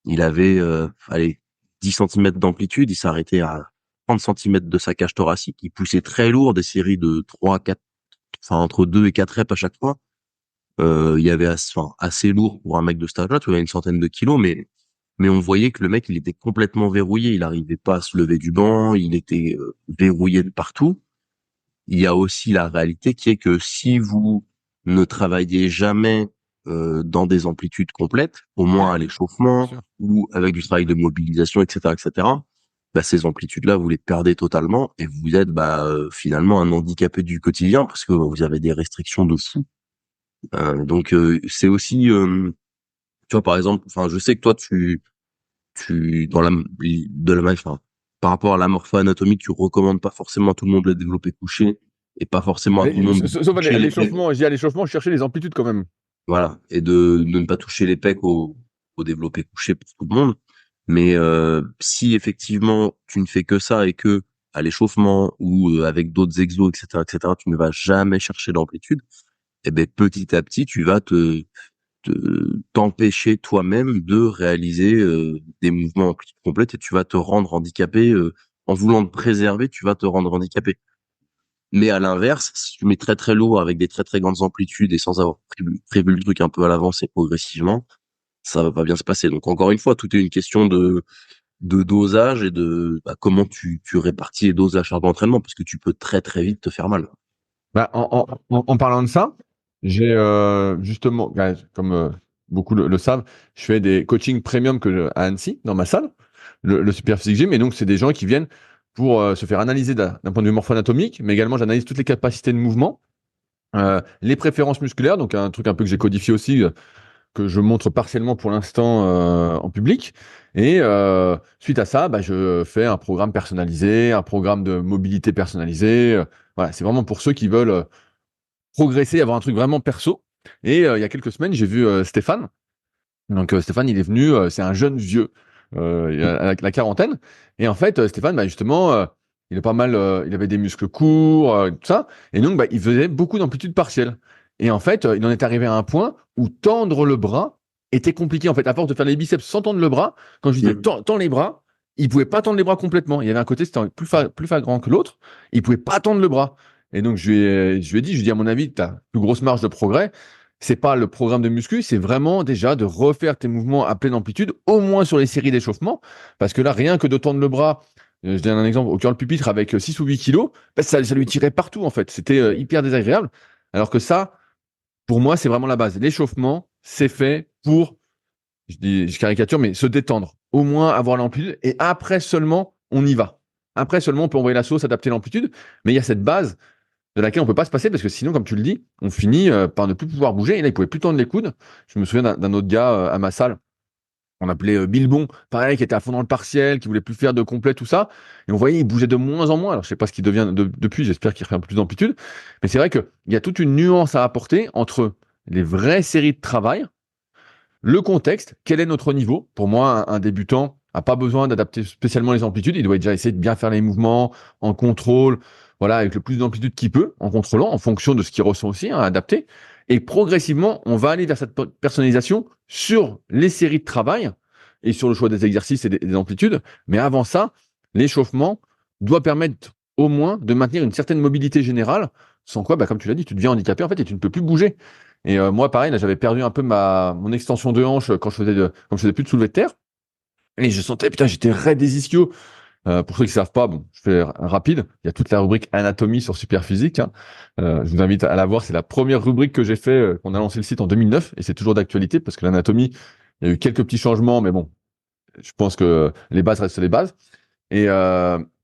Il avait, allez, 10 centimètres d'amplitude. Il s'arrêtait à 30 centimètres de sa cage thoracique. Il poussait très lourd, des séries de 3, 4, enfin, entre 2 et 4 reps à chaque fois. Il y avait assez lourd pour un mec de cet âge-là, tu vois, une centaine de kilos, mais on voyait que le mec, il était complètement verrouillé. Il arrivait pas à se lever du banc. Il était verrouillé de partout. Il y a aussi la réalité qui est que si vous ne travaillez jamais dans des amplitudes complètes, au moins à Bien l'échauffement sûr. ou avec du travail de mobilisation, etc., bah, ces amplitudes-là, vous les perdez totalement et vous êtes finalement un handicapé du quotidien parce que vous avez des restrictions de fou. Donc c'est aussi, tu vois, par exemple, enfin, je sais que toi, tu dans la de la enfin, par rapport à la morpho-anatomie, tu recommandes pas forcément à tout le monde de développer couché et pas forcément à tout le monde de Sauf toucher à les pecs, l'échauffement, je dis à l'échauffement, je cherchais les amplitudes quand même. voilà, et de ne pas toucher les pecs au développé couché pour tout le monde. Mais si effectivement tu ne fais que ça et que à l'échauffement ou avec d'autres exos, etc., tu ne vas jamais chercher l'amplitude, eh ben petit à petit tu vas t'empêcher toi-même de réaliser des mouvements amplitude complète et tu vas te rendre handicapé en voulant te préserver, tu vas te rendre handicapé. Mais à l'inverse, si tu mets très très lourd avec des très très grandes amplitudes et sans avoir prévu le truc un peu à l'avance et progressivement, ça va pas bien se passer. Donc encore une fois, tout est une question de dosage et de comment tu répartis les doses à charge d'entraînement parce que tu peux très très vite te faire mal. Bah, en parlant de ça, j'ai justement, comme beaucoup le savent, je fais des coachings premium à Annecy, dans ma salle, le Super Physique Gym. Et donc, c'est des gens qui viennent pour se faire analyser d'un point de vue morpho-anatomique, mais également, j'analyse toutes les capacités de mouvement, les préférences musculaires, donc un truc un peu que j'ai codifié aussi, que je montre partiellement pour l'instant en public. Et suite à ça, bah, je fais un programme personnalisé, un programme de mobilité personnalisé. Voilà, c'est vraiment pour ceux qui veulent progresser, avoir un truc vraiment perso. Et il y a quelques semaines, j'ai vu Stéphane. Donc Stéphane, il est venu, c'est un jeune vieux, il a la quarantaine. Et en fait, Stéphane, bah, justement, il a pas mal, il avait des muscles courts, tout ça. Et donc, bah, il faisait beaucoup d'amplitude partielle. Et en fait, il en est arrivé à un point où tendre le bras était compliqué. En fait, à force de faire les biceps sans tendre le bras, quand je disais Mm. tends les bras, il pouvait pas tendre les bras complètement. Il y avait un côté, c'était plus flagrant que l'autre. Il pouvait pas tendre le bras. Et donc, je lui ai dit, à mon avis, tu as plus grosse marge de progrès. C'est pas le programme de muscu, c'est vraiment déjà de refaire tes mouvements à pleine amplitude, au moins sur les séries d'échauffement. Parce que là, rien que de tendre le bras, je donne un exemple, au curl pupitre avec 6 ou 8 kilos, bah, ça lui tirait partout en fait. C'était hyper désagréable. Alors que ça, pour moi, c'est vraiment la base. L'échauffement, c'est fait pour, je caricature, mais se détendre. Au moins avoir l'amplitude. Et après seulement, on y va. Après seulement, on peut envoyer la sauce, adapter l'amplitude. Mais il y a cette base de laquelle on peut pas se passer parce que sinon, comme tu le dis, on finit par ne plus pouvoir bouger. Et là, il pouvait plus tendre les coudes. Je me souviens d'un autre gars à ma salle, on appelait Bilbon, pareil, qui était à fond dans le partiel, qui voulait plus faire de complet, tout ça. Et on voyait, il bougeait de moins en moins. Alors, je sais pas ce qu'il devient depuis, j'espère qu'il refait un peu plus d'amplitude. Mais c'est vrai qu'il y a toute une nuance à apporter entre les vraies séries de travail, le contexte, quel est notre niveau. Pour moi, un débutant n'a pas besoin d'adapter spécialement les amplitudes. Il doit déjà essayer de bien faire les mouvements en contrôle, voilà, avec le plus d'amplitude qu'il peut, en contrôlant, en fonction de ce qu'il ressent aussi, hein, adapté. Et progressivement, on va aller vers cette personnalisation sur les séries de travail et sur le choix des exercices et des amplitudes. Mais avant ça, l'échauffement doit permettre au moins de maintenir une certaine mobilité générale, sans quoi, bah, comme tu l'as dit, tu deviens handicapé en fait et tu ne peux plus bouger. Et moi, pareil, là, j'avais perdu un peu mon extension de hanche quand je faisais plus de soulevé de terre. Et je sentais, putain, j'étais raide des ischios. Pour ceux qui savent pas, bon, je fais rapide. Il y a toute la rubrique anatomie sur Superphysique, hein. Je vous invite à la voir. C'est la première rubrique que j'ai fait, qu'on a lancé le site en 2009, et c'est toujours d'actualité parce que l'anatomie, il y a eu quelques petits changements, mais bon, je pense que les bases restent les bases. Et,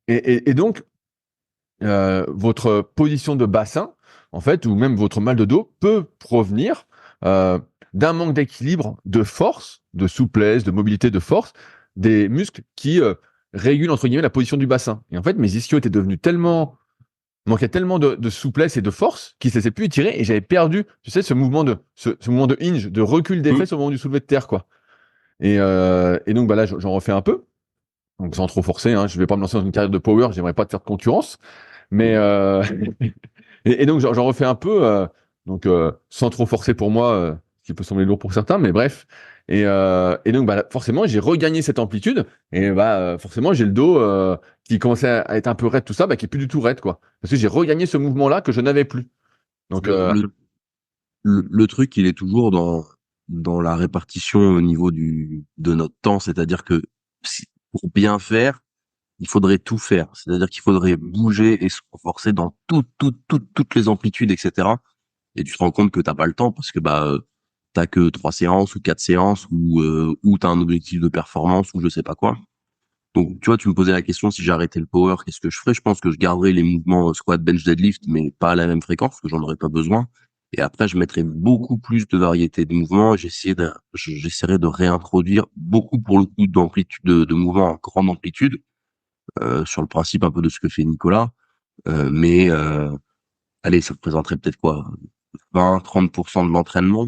et donc, votre position de bassin, en fait, ou même votre mal de dos peut provenir euh, d'un manque d'équilibre, de force, de souplesse, de mobilité, de force, des muscles qui régulent, entre guillemets, la position du bassin. Et en fait, mes ischios étaient devenus tellement il manquait tellement de souplesse et de force qu'il ne se laissait plus étirer et j'avais perdu, tu sais, ce mouvement de hinge, de recul des Mmh. fesses au moment du soulevé de terre, quoi. Et donc, bah là, j'en refais un peu. Donc, sans trop forcer, hein. Je vais pas me lancer dans une carrière de power, j'aimerais pas te faire de concurrence. Mais, et donc, j'en refais un peu, sans trop forcer pour moi, ce qui peut sembler lourd pour certains, mais bref. Et donc, bah, forcément, j'ai regagné cette amplitude. Et bah, forcément, j'ai le dos qui commençait à être un peu raide, tout ça, bah, qui est plus du tout raide, quoi. Parce que j'ai regagné ce mouvement-là que je n'avais plus. Donc, Le, le, le truc, il est toujours dans la répartition au niveau de notre temps. C'est-à-dire que pour bien faire, il faudrait tout faire. C'est-à-dire qu'il faudrait bouger et se renforcer dans toutes les amplitudes, etc. Et tu te rends compte que t'as pas le temps parce que t'as que 3 séances ou 4 séances ou t'as un objectif de performance ou je sais pas quoi. Donc tu vois, tu me posais la question si j'arrêtais le power, qu'est-ce que je ferais? Je pense que je garderais les mouvements squat, bench, deadlift, mais pas à la même fréquence parce que j'en aurais pas besoin. Et après, je mettrais beaucoup plus de variété de mouvements. J'essaierais de réintroduire beaucoup pour le coup d'amplitude de mouvements en grande amplitude sur le principe un peu de ce que fait Nicolas. Mais allez, ça représenterait peut-être quoi, 20-30% de l'entraînement,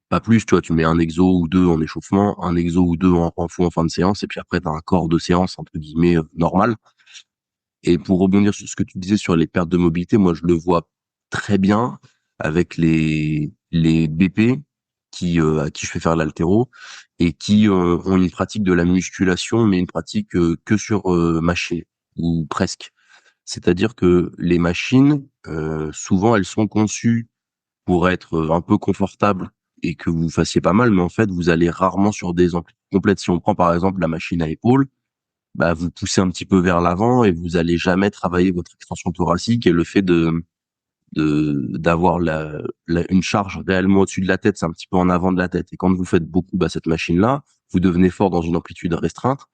pas plus. Tu vois, tu mets un exo ou deux en échauffement, un exo ou deux en renfort en fin de séance, et puis après t'as un corps de séance entre guillemets normal. Et pour rebondir sur ce que tu disais sur les pertes de mobilité, moi je le vois très bien avec les BP à qui je fais faire l'haltéro et qui ont une pratique de la musculation, mais une pratique que sur machine ou presque. C'est-à-dire que les machines, souvent, elles sont conçues pour être un peu confortables et que vous fassiez pas mal, mais en fait, vous allez rarement sur des amplitudes complètes. Si on prend par exemple la machine à épaules, bah, vous poussez un petit peu vers l'avant et vous allez jamais travailler votre extension thoracique et le fait d'avoir une charge réellement au-dessus de la tête, c'est un petit peu en avant de la tête. Et quand vous faites beaucoup, bah, cette machine-là, vous devenez fort dans une amplitude restreinte.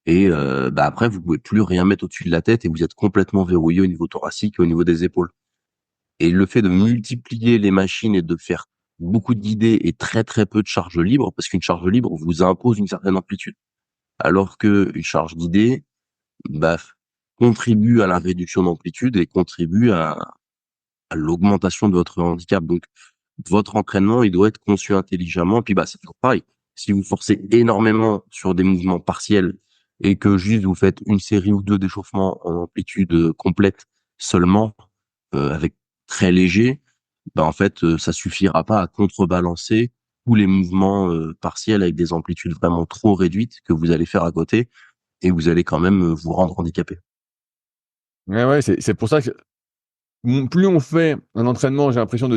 Et bah après, vous pouvez plus rien mettre au-dessus de la tête et vous êtes complètement verrouillé au niveau thoracique et au niveau des épaules. Et le fait de multiplier les machines et de faire beaucoup de guidés et très très peu de charges libres, parce qu'une charge libre vous impose une certaine amplitude, alors que une charge guidée, bah, contribue à la réduction d'amplitude et contribue à l'augmentation de votre handicap. Donc, votre entraînement, il doit être conçu intelligemment. Puis, bah, c'est toujours pareil. Si vous forcez énormément sur des mouvements partiels et que juste vous faites une série ou deux d'échauffements en amplitude complète seulement, avec très léger, bah, en fait, ça suffira pas à contrebalancer tous les mouvements partiels avec des amplitudes vraiment trop réduites que vous allez faire à côté et vous allez quand même vous rendre handicapé. ouais, c'est pour ça que plus on fait un entraînement, j'ai l'impression, de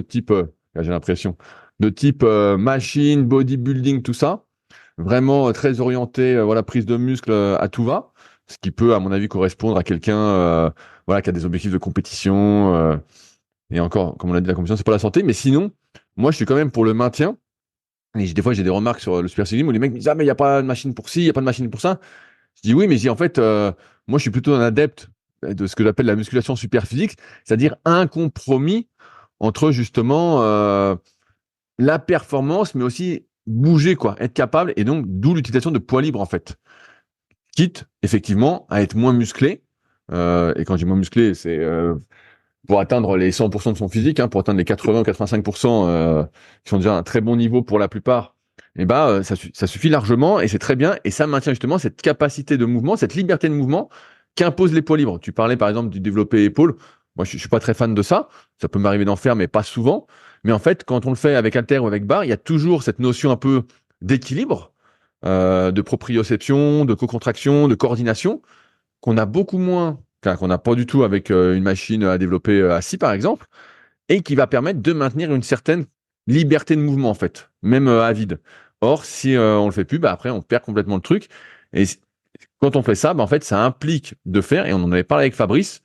type machine, bodybuilding, tout ça, vraiment très orienté, voilà, prise de muscle à tout va, ce qui peut, à mon avis, correspondre à quelqu'un, voilà, qui a des objectifs de compétition. Et encore, comme on l'a dit, la compétition, c'est pas la santé, mais sinon, moi, je suis quand même pour le maintien. Et des fois, j'ai des remarques sur le Super Slim où les mecs me disent: ah, mais il n'y a pas de machine pour ci, il n'y a pas de machine pour ça. Je dis oui, mais en fait, moi, je suis plutôt un adepte de ce que j'appelle la musculation super physique, c'est-à-dire un compromis entre justement la performance, mais aussi bouger, quoi, être capable, et donc d'où l'utilisation de poids libre, en fait. Quitte, effectivement, à être moins musclé. Et quand je dis moins musclé, c'est pour atteindre les 100% de son physique, hein, pour atteindre les 80 ou 85%, qui sont déjà un très bon niveau pour la plupart, et bah, ça suffit largement et c'est très bien. Et ça maintient justement cette capacité de mouvement, cette liberté de mouvement qu'imposent les poids libres. Tu parlais par exemple du développé épaule. Moi, je suis pas très fan de ça. Ça peut m'arriver d'en faire, mais pas souvent. Mais en fait, quand on le fait avec haltère ou avec barre, il y a toujours cette notion un peu d'équilibre, de proprioception, de co-contraction, de coordination, qu'on a beaucoup moins, enfin, qu'on n'a pas du tout avec une machine à développer assis, par exemple, et qui va permettre de maintenir une certaine liberté de mouvement, en fait, même à vide. Or, si on le fait plus, bah, après, on perd complètement le truc. Et quand on fait ça, bah, en fait, ça implique de faire, et on en avait parlé avec Fabrice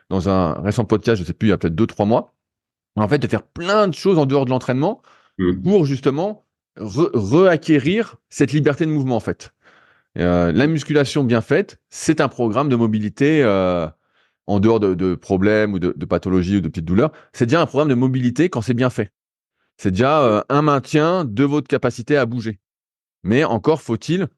dans un récent podcast, je sais plus, il y a peut-être 2-3 mois, en fait, de faire plein de choses en dehors de l'entraînement Mmh. pour justement reacquérir cette liberté de mouvement, en fait. La musculation bien faite, c'est un programme de mobilité en dehors de problèmes ou de pathologies ou de petites douleurs. C'est déjà un programme de mobilité quand c'est bien fait. C'est déjà un maintien de votre capacité à bouger. Mais encore faut-il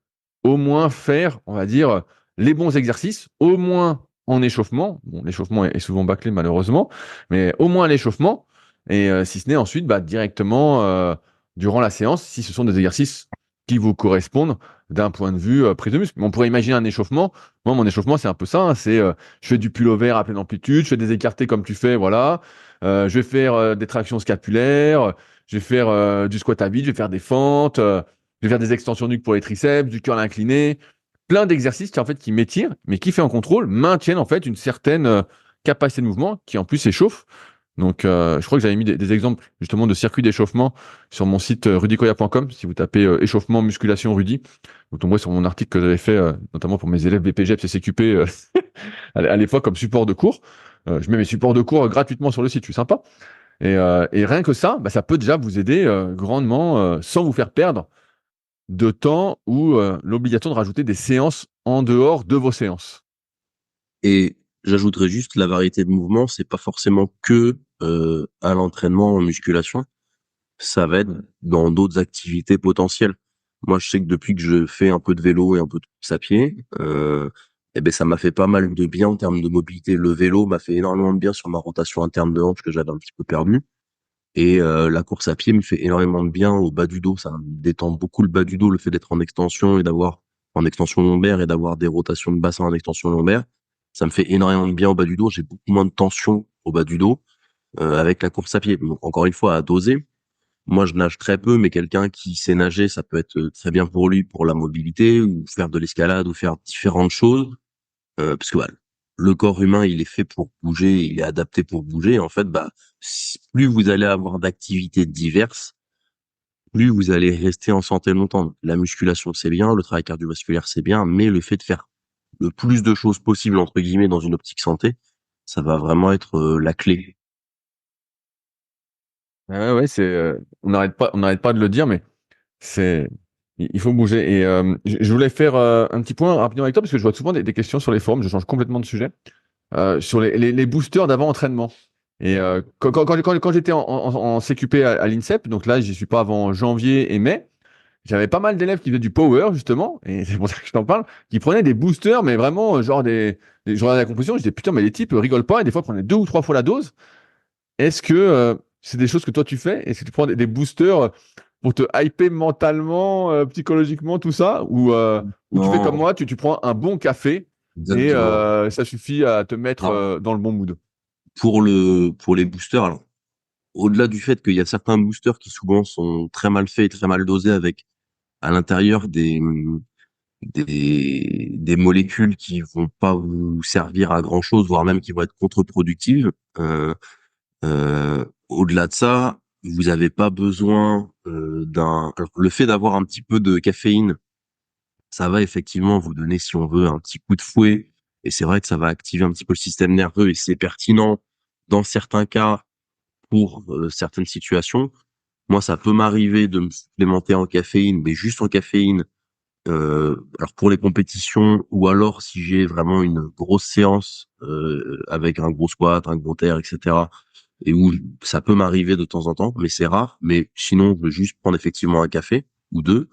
au moins faire, on va dire, les bons exercices, au moins en échauffement. Bon, l'échauffement est souvent bâclé malheureusement, mais au moins l'échauffement. Et si ce n'est ensuite directement durant la séance, si ce sont des exercices qui vous correspondent d'un point de vue prise de muscle. Mais on pourrait imaginer un échauffement. Moi, mon échauffement, c'est un peu ça, hein. C'est je fais du pullover à pleine amplitude, je fais des écartés comme tu fais, voilà. Je vais faire des tractions scapulaires, je vais faire du squat à vide, je vais faire des fentes, je vais faire des extensions nuque pour les triceps, du curl incliné, plein d'exercices qui en fait qui m'étirent, mais qui fait en contrôle maintiennent en fait une certaine capacité de mouvement qui en plus échauffe. Donc, je crois que j'avais mis des exemples justement de circuits d'échauffement sur mon site rudicoya.com. Si vous tapez échauffement musculation Rudy, vous tomberez sur mon article que j'avais fait notamment pour mes élèves BPGEPS et CQP à l'époque comme support de cours. Je mets mes supports de cours gratuitement sur le site, je suis sympa. Et rien que ça, ça peut déjà vous aider grandement sans vous faire perdre de temps ou l'obligation de rajouter des séances en dehors de vos séances. Et j'ajouterais juste la variété de mouvements, c'est pas forcément que à l'entraînement en musculation, ça va être dans d'autres activités potentielles. Moi, je sais que depuis que je fais un peu de vélo et un peu de course à pied, ça m'a fait pas mal de bien en termes de mobilité. Le vélo m'a fait énormément de bien sur ma rotation interne de hanche que j'avais un petit peu perdue. Et la course à pied me fait énormément de bien au bas du dos. Ça me détend beaucoup le bas du dos, le fait d'être en extension et d'avoir en extension lombaire et d'avoir des rotations de bassin en extension lombaire. Ça me fait énormément de bien au bas du dos. J'ai beaucoup moins de tension au bas du dos avec la course à pied. Donc, encore une fois, à doser. Moi, je nage très peu, mais quelqu'un qui sait nager, ça peut être très bien pour lui, pour la mobilité, ou faire de l'escalade, ou faire différentes choses. Parce que le corps humain, il est fait pour bouger, il est adapté pour bouger. En fait, plus vous allez avoir d'activités diverses, plus vous allez rester en santé longtemps. La musculation, c'est bien, le travail cardiovasculaire, c'est bien, mais le fait de faire le plus de choses possibles, entre guillemets, dans une optique santé, ça va vraiment être la clé. Ouais, ouais, on n'arrête pas de le dire, mais c'est, il faut bouger. Et je voulais faire un petit point rapidement avec toi parce que je vois souvent des questions sur les forums. Je change complètement de sujet sur les boosters d'avant-entraînement. Et quand j'étais en CQP à l'INSEP, donc là, j'y suis pas avant janvier et mai. J'avais pas mal d'élèves qui faisaient du power, justement, et c'est pour ça que je t'en parle, qui prenaient des boosters, mais vraiment, genre je regardais la composition, je disais, putain, mais les types rigolent pas, et des fois, prenaient 2 ou 3 fois la dose. Est-ce que c'est des choses que toi tu fais? Est-ce que tu prends des boosters pour te hyper mentalement, psychologiquement, tout ça? Ou tu fais comme Non, moi, tu prends un bon café et exactement. ça suffit à te mettre Alors, dans le bon mood? pour les boosters, alors, au-delà du fait qu'il y a certains boosters qui souvent sont très mal faits et très mal dosés avec à l'intérieur des molécules qui vont pas vous servir à grand chose, voire même qui vont être contre-productives. Au-delà de ça, vous n'avez pas besoin alors, le fait d'avoir un petit peu de caféine, ça va effectivement vous donner, si on veut, un petit coup de fouet. Et c'est vrai que ça va activer un petit peu le système nerveux et c'est pertinent dans certains cas pour certaines situations. Moi, ça peut m'arriver de me supplémenter en caféine, mais juste en caféine. Alors pour les compétitions ou alors si j'ai vraiment une grosse séance avec un gros squat, un gros terre, etc. Et où ça peut m'arriver de temps en temps, mais c'est rare. Mais sinon, je veux juste prendre effectivement un café ou deux.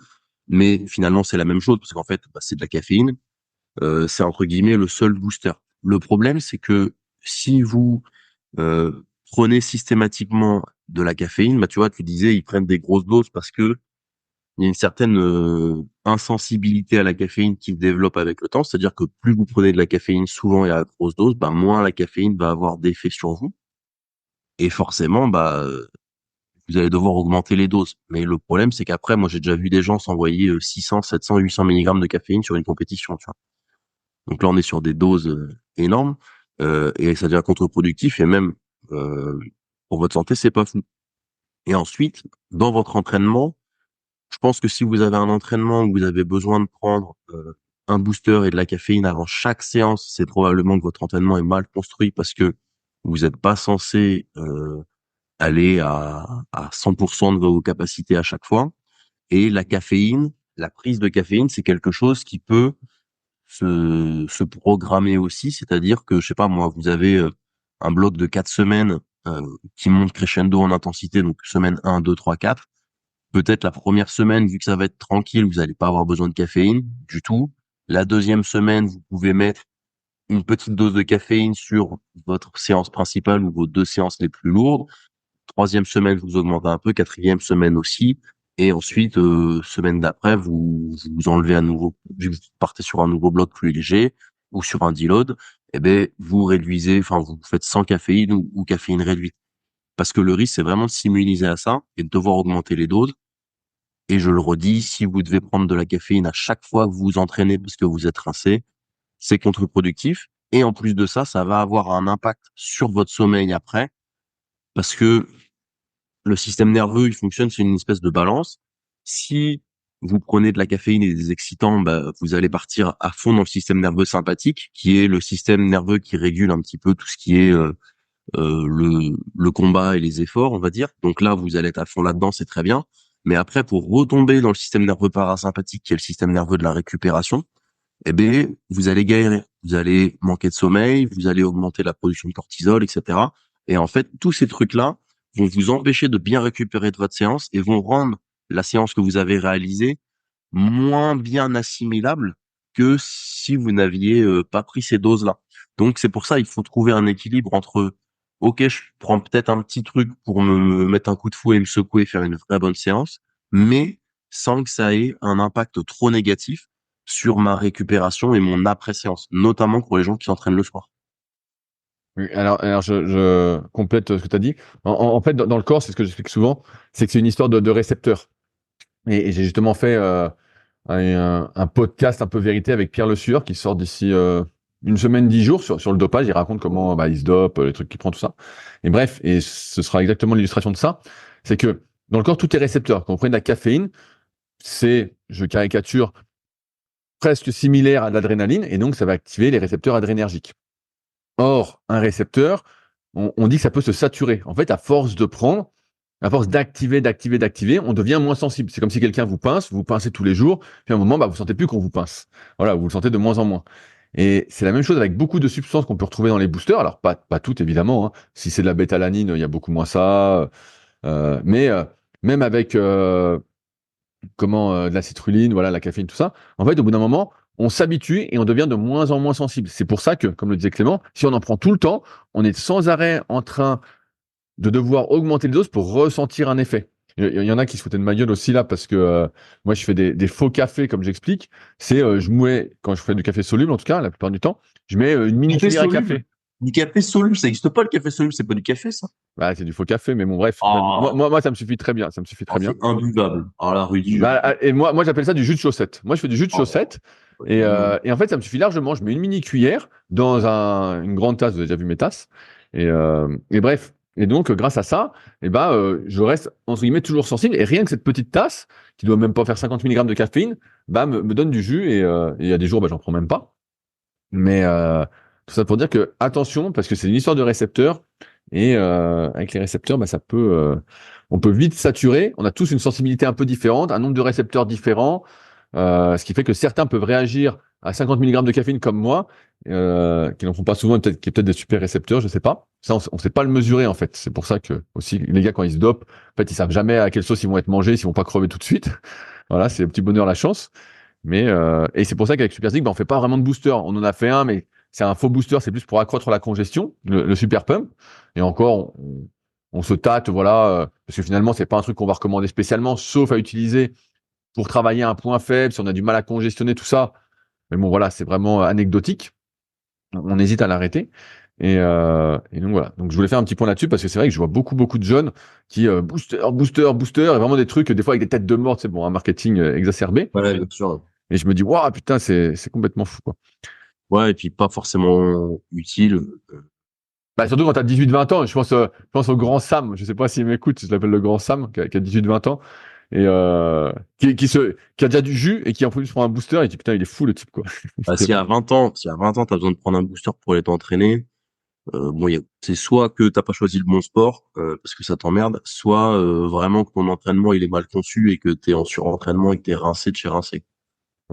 Mais finalement, c'est la même chose parce qu'en fait, c'est de la caféine. C'est entre guillemets le seul booster. Le problème, c'est que si vous prenez systématiquement de la caféine, tu vois, tu disais ils prennent des grosses doses parce que il y a une certaine insensibilité à la caféine qui se développe avec le temps. C'est-à-dire que plus vous prenez de la caféine souvent et à grosse dose, moins la caféine va avoir d'effet sur vous. Et forcément, vous allez devoir augmenter les doses. Mais le problème, c'est qu'après, moi, j'ai déjà vu des gens s'envoyer 600, 700, 800 mg de caféine sur une compétition, tu vois. Donc là, on est sur des doses énormes et ça devient contre-productif et même euh, pour votre santé, c'est pas fou. Et ensuite, dans votre entraînement, je pense que si vous avez un entraînement où vous avez besoin de prendre un booster et de la caféine avant chaque séance, c'est probablement que votre entraînement est mal construit parce que vous n'êtes pas censé aller à 100% de vos capacités à chaque fois. Et la caféine, la prise de caféine, c'est quelque chose qui peut se programmer aussi. C'est-à-dire que, je sais pas moi, vous avez un bloc de 4 semaines qui monte crescendo en intensité, donc semaine 1, 2, 3, 4. Peut-être la première semaine, vu que ça va être tranquille, vous n'allez pas avoir besoin de caféine du tout. La deuxième semaine, vous pouvez mettre une petite dose de caféine sur votre séance principale ou vos 2 séances les plus lourdes. Troisième semaine, vous augmentez un peu. Quatrième semaine aussi. Et ensuite, semaine d'après, vous enlevez à nouveau, vu que vous partez sur un nouveau bloc plus léger ou sur un deload, eh ben, vous réduisez, enfin, vous faites sans caféine ou caféine réduite. Parce que le risque, c'est vraiment de s'immuniser à ça et de devoir augmenter les doses. Et je le redis, si vous devez prendre de la caféine à chaque fois que vous vous entraînez parce que vous êtes rincé, c'est contre-productif. Et en plus de ça, ça va avoir un impact sur votre sommeil après, parce que le système nerveux, il fonctionne, c'est une espèce de balance. Si vous prenez de la caféine et des excitants, bah, vous allez partir à fond dans le système nerveux sympathique, qui est le système nerveux qui régule un petit peu tout ce qui est le combat et les efforts, on va dire. Donc là, vous allez être à fond là-dedans, c'est très bien. Mais après, pour retomber dans le système nerveux parasympathique, qui est le système nerveux de la récupération, eh bien, vous allez galérer. Vous allez manquer de sommeil, vous allez augmenter la production de cortisol, etc. Et en fait, tous ces trucs-là vont vous empêcher de bien récupérer de votre séance et vont rendre la séance que vous avez réalisée moins bien assimilable que si vous n'aviez pas pris ces doses-là. Donc, c'est pour ça il faut trouver un équilibre entre, OK, je prends peut-être un petit truc pour me mettre un coup de fouet et me secouer, faire une vraie bonne séance, mais sans que ça ait un impact trop négatif sur ma récupération et mon après-séance, notamment pour les gens qui s'entraînent le soir. Oui, alors je complète ce que tu as dit. En fait, dans le corps, c'est ce que j'explique souvent, c'est que c'est une histoire de récepteurs. Et j'ai justement fait un podcast un peu vérité avec Pierre Le Sueur qui sort d'ici une semaine, 10 jours sur le dopage. Il raconte comment il se dope, les trucs qu'il prend, tout ça. Et bref, et ce sera exactement l'illustration de ça. C'est que dans le corps, tout est récepteur. Quand on prend de la caféine, c'est, je caricature, presque similaire à de l'adrénaline, et donc ça va activer les récepteurs adrénergiques. Or, un récepteur, on dit que ça peut se saturer. En fait, à force de prendre, à force d'activer, on devient moins sensible. C'est comme si quelqu'un vous pincez tous les jours, puis à un moment, vous sentez plus qu'on vous pince. Voilà, vous le sentez de moins en moins. Et c'est la même chose avec beaucoup de substances qu'on peut retrouver dans les boosters. Alors, pas toutes, évidemment, hein. Si c'est de la bétalanine, il y a beaucoup moins ça. Mais même avec de la citrulline, voilà, la caféine, tout ça. En fait, au bout d'un moment, on s'habitue et on devient de moins en moins sensible. C'est pour ça que, comme le disait Clément, si on en prend tout le temps, on est sans arrêt en train de devoir augmenter les doses pour ressentir un effet. Il y en a qui se foutaient de ma gueule aussi là parce que moi je fais des faux cafés comme j'explique. C'est je mets quand je fais du café soluble en tout cas la plupart du temps, je mets une mini Café cuillère à soluble? café. Du café soluble, ça n'existe pas le café soluble, c'est pas du café ça? Bah, c'est du faux café, mais bon bref. Ah, Moi ça me suffit très bien, ça me suffit très bien. c'est imbuvable. Alors là, Rudy, Et moi j'appelle ça du jus de chaussette. Moi je fais du jus de oh, chaussette et en fait ça me suffit largement. Je mets une mini cuillère dans une grande tasse. Vous avez déjà vu mes tasses. Et bref. Et donc grâce à ça, je reste entre guillemets toujours sensible. Et rien que cette petite tasse qui doit même pas faire 50 mg de caféine, me donne du jus. Et il y a des jours j'en prends même pas. Mais tout ça pour dire que attention parce que c'est une histoire de récepteurs. Et avec les récepteurs, on peut vite saturer. On a tous une sensibilité un peu différente, un nombre de récepteurs différents, ce qui fait que certains peuvent réagir à 50 mg de caféine comme moi, qui n'en font pas souvent, qui est peut-être des super récepteurs, je sais pas. Ça, on sait pas le mesurer en fait. C'est pour ça que aussi les gars quand ils se dopent, en fait, ils savent jamais à quelle sauce ils vont être mangés, s'ils vont pas crever tout de suite. Voilà, c'est le petit bonheur, la chance. Mais et c'est pour ça qu'avec Super Physique, on fait pas vraiment de booster. On en a fait un, mais c'est un faux booster, c'est plus pour accroître la congestion, le Super Pump. Et encore, on se tâte, voilà, parce que finalement, c'est pas un truc qu'on va recommander spécialement, sauf à utiliser pour travailler un point faible, si on a du mal à congestionner, tout ça. Mais bon, voilà, c'est vraiment anecdotique. On hésite à l'arrêter. Et donc voilà. Donc je voulais faire un petit point là-dessus parce que c'est vrai que je vois beaucoup de jeunes qui booster, et vraiment des trucs, des fois avec des têtes de mort, c'est bon, un marketing exacerbé. ouais, bien sûr. Et je me dis, waouh, putain, c'est complètement fou, quoi. Ouais, et puis pas forcément utile. Bah, surtout quand t'as 18-20 ans, je pense au grand Sam, je sais pas s'il m'écoute, je l'appelle le grand Sam, qui a 18-20 ans, et qui a déjà du jus, et qui en plus prend un booster, et qui putain, il est fou le type, quoi. Bah, si à 20 ans, t'as besoin de prendre un booster pour aller t'entraîner, bon, c'est soit que t'as pas choisi le bon sport, parce que ça t'emmerde, soit, vraiment que ton entraînement, il est mal conçu et que t'es en surentraînement et que t'es rincé de chez rincé.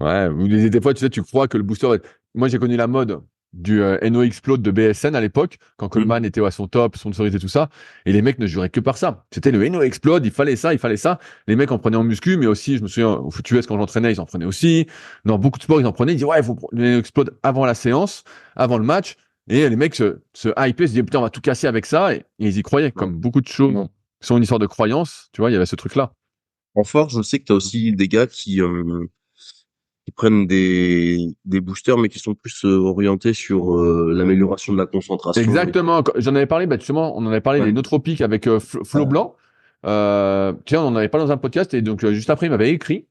Ouais, ou des fois, tu sais, tu crois que le booster moi, j'ai connu la mode du NO Explode de BSN à l'époque, quand Mm. Coleman était à son top, sponsorisé tout ça, et les mecs ne juraient que par ça. C'était le NO Explode, il fallait ça, il fallait ça. Les mecs en prenaient en muscu, mais aussi, je me souviens, au foot US, quand j'entraînais, ils en prenaient aussi. Dans beaucoup de sports, ils en prenaient, ils disaient, ouais, il faut prendre le NO Explode avant la séance, avant le match. Et les mecs se hypaient, se disaient, putain, on va tout casser avec ça, et ils y croyaient, Ouais. comme beaucoup de choses qui sont une histoire de croyance, tu vois, il y avait ce truc-là. En force, je sais que tu as aussi des gars qui prennent des boosters, mais qui sont plus orientés sur l'amélioration de la concentration. Exactement. J'en avais parlé, bah, justement, on en avait parlé des Ouais. nootropiques avec Flo Ouais. Blanc. Tiens, on en avait parlé dans un podcast et donc juste après, il m'avait écrit.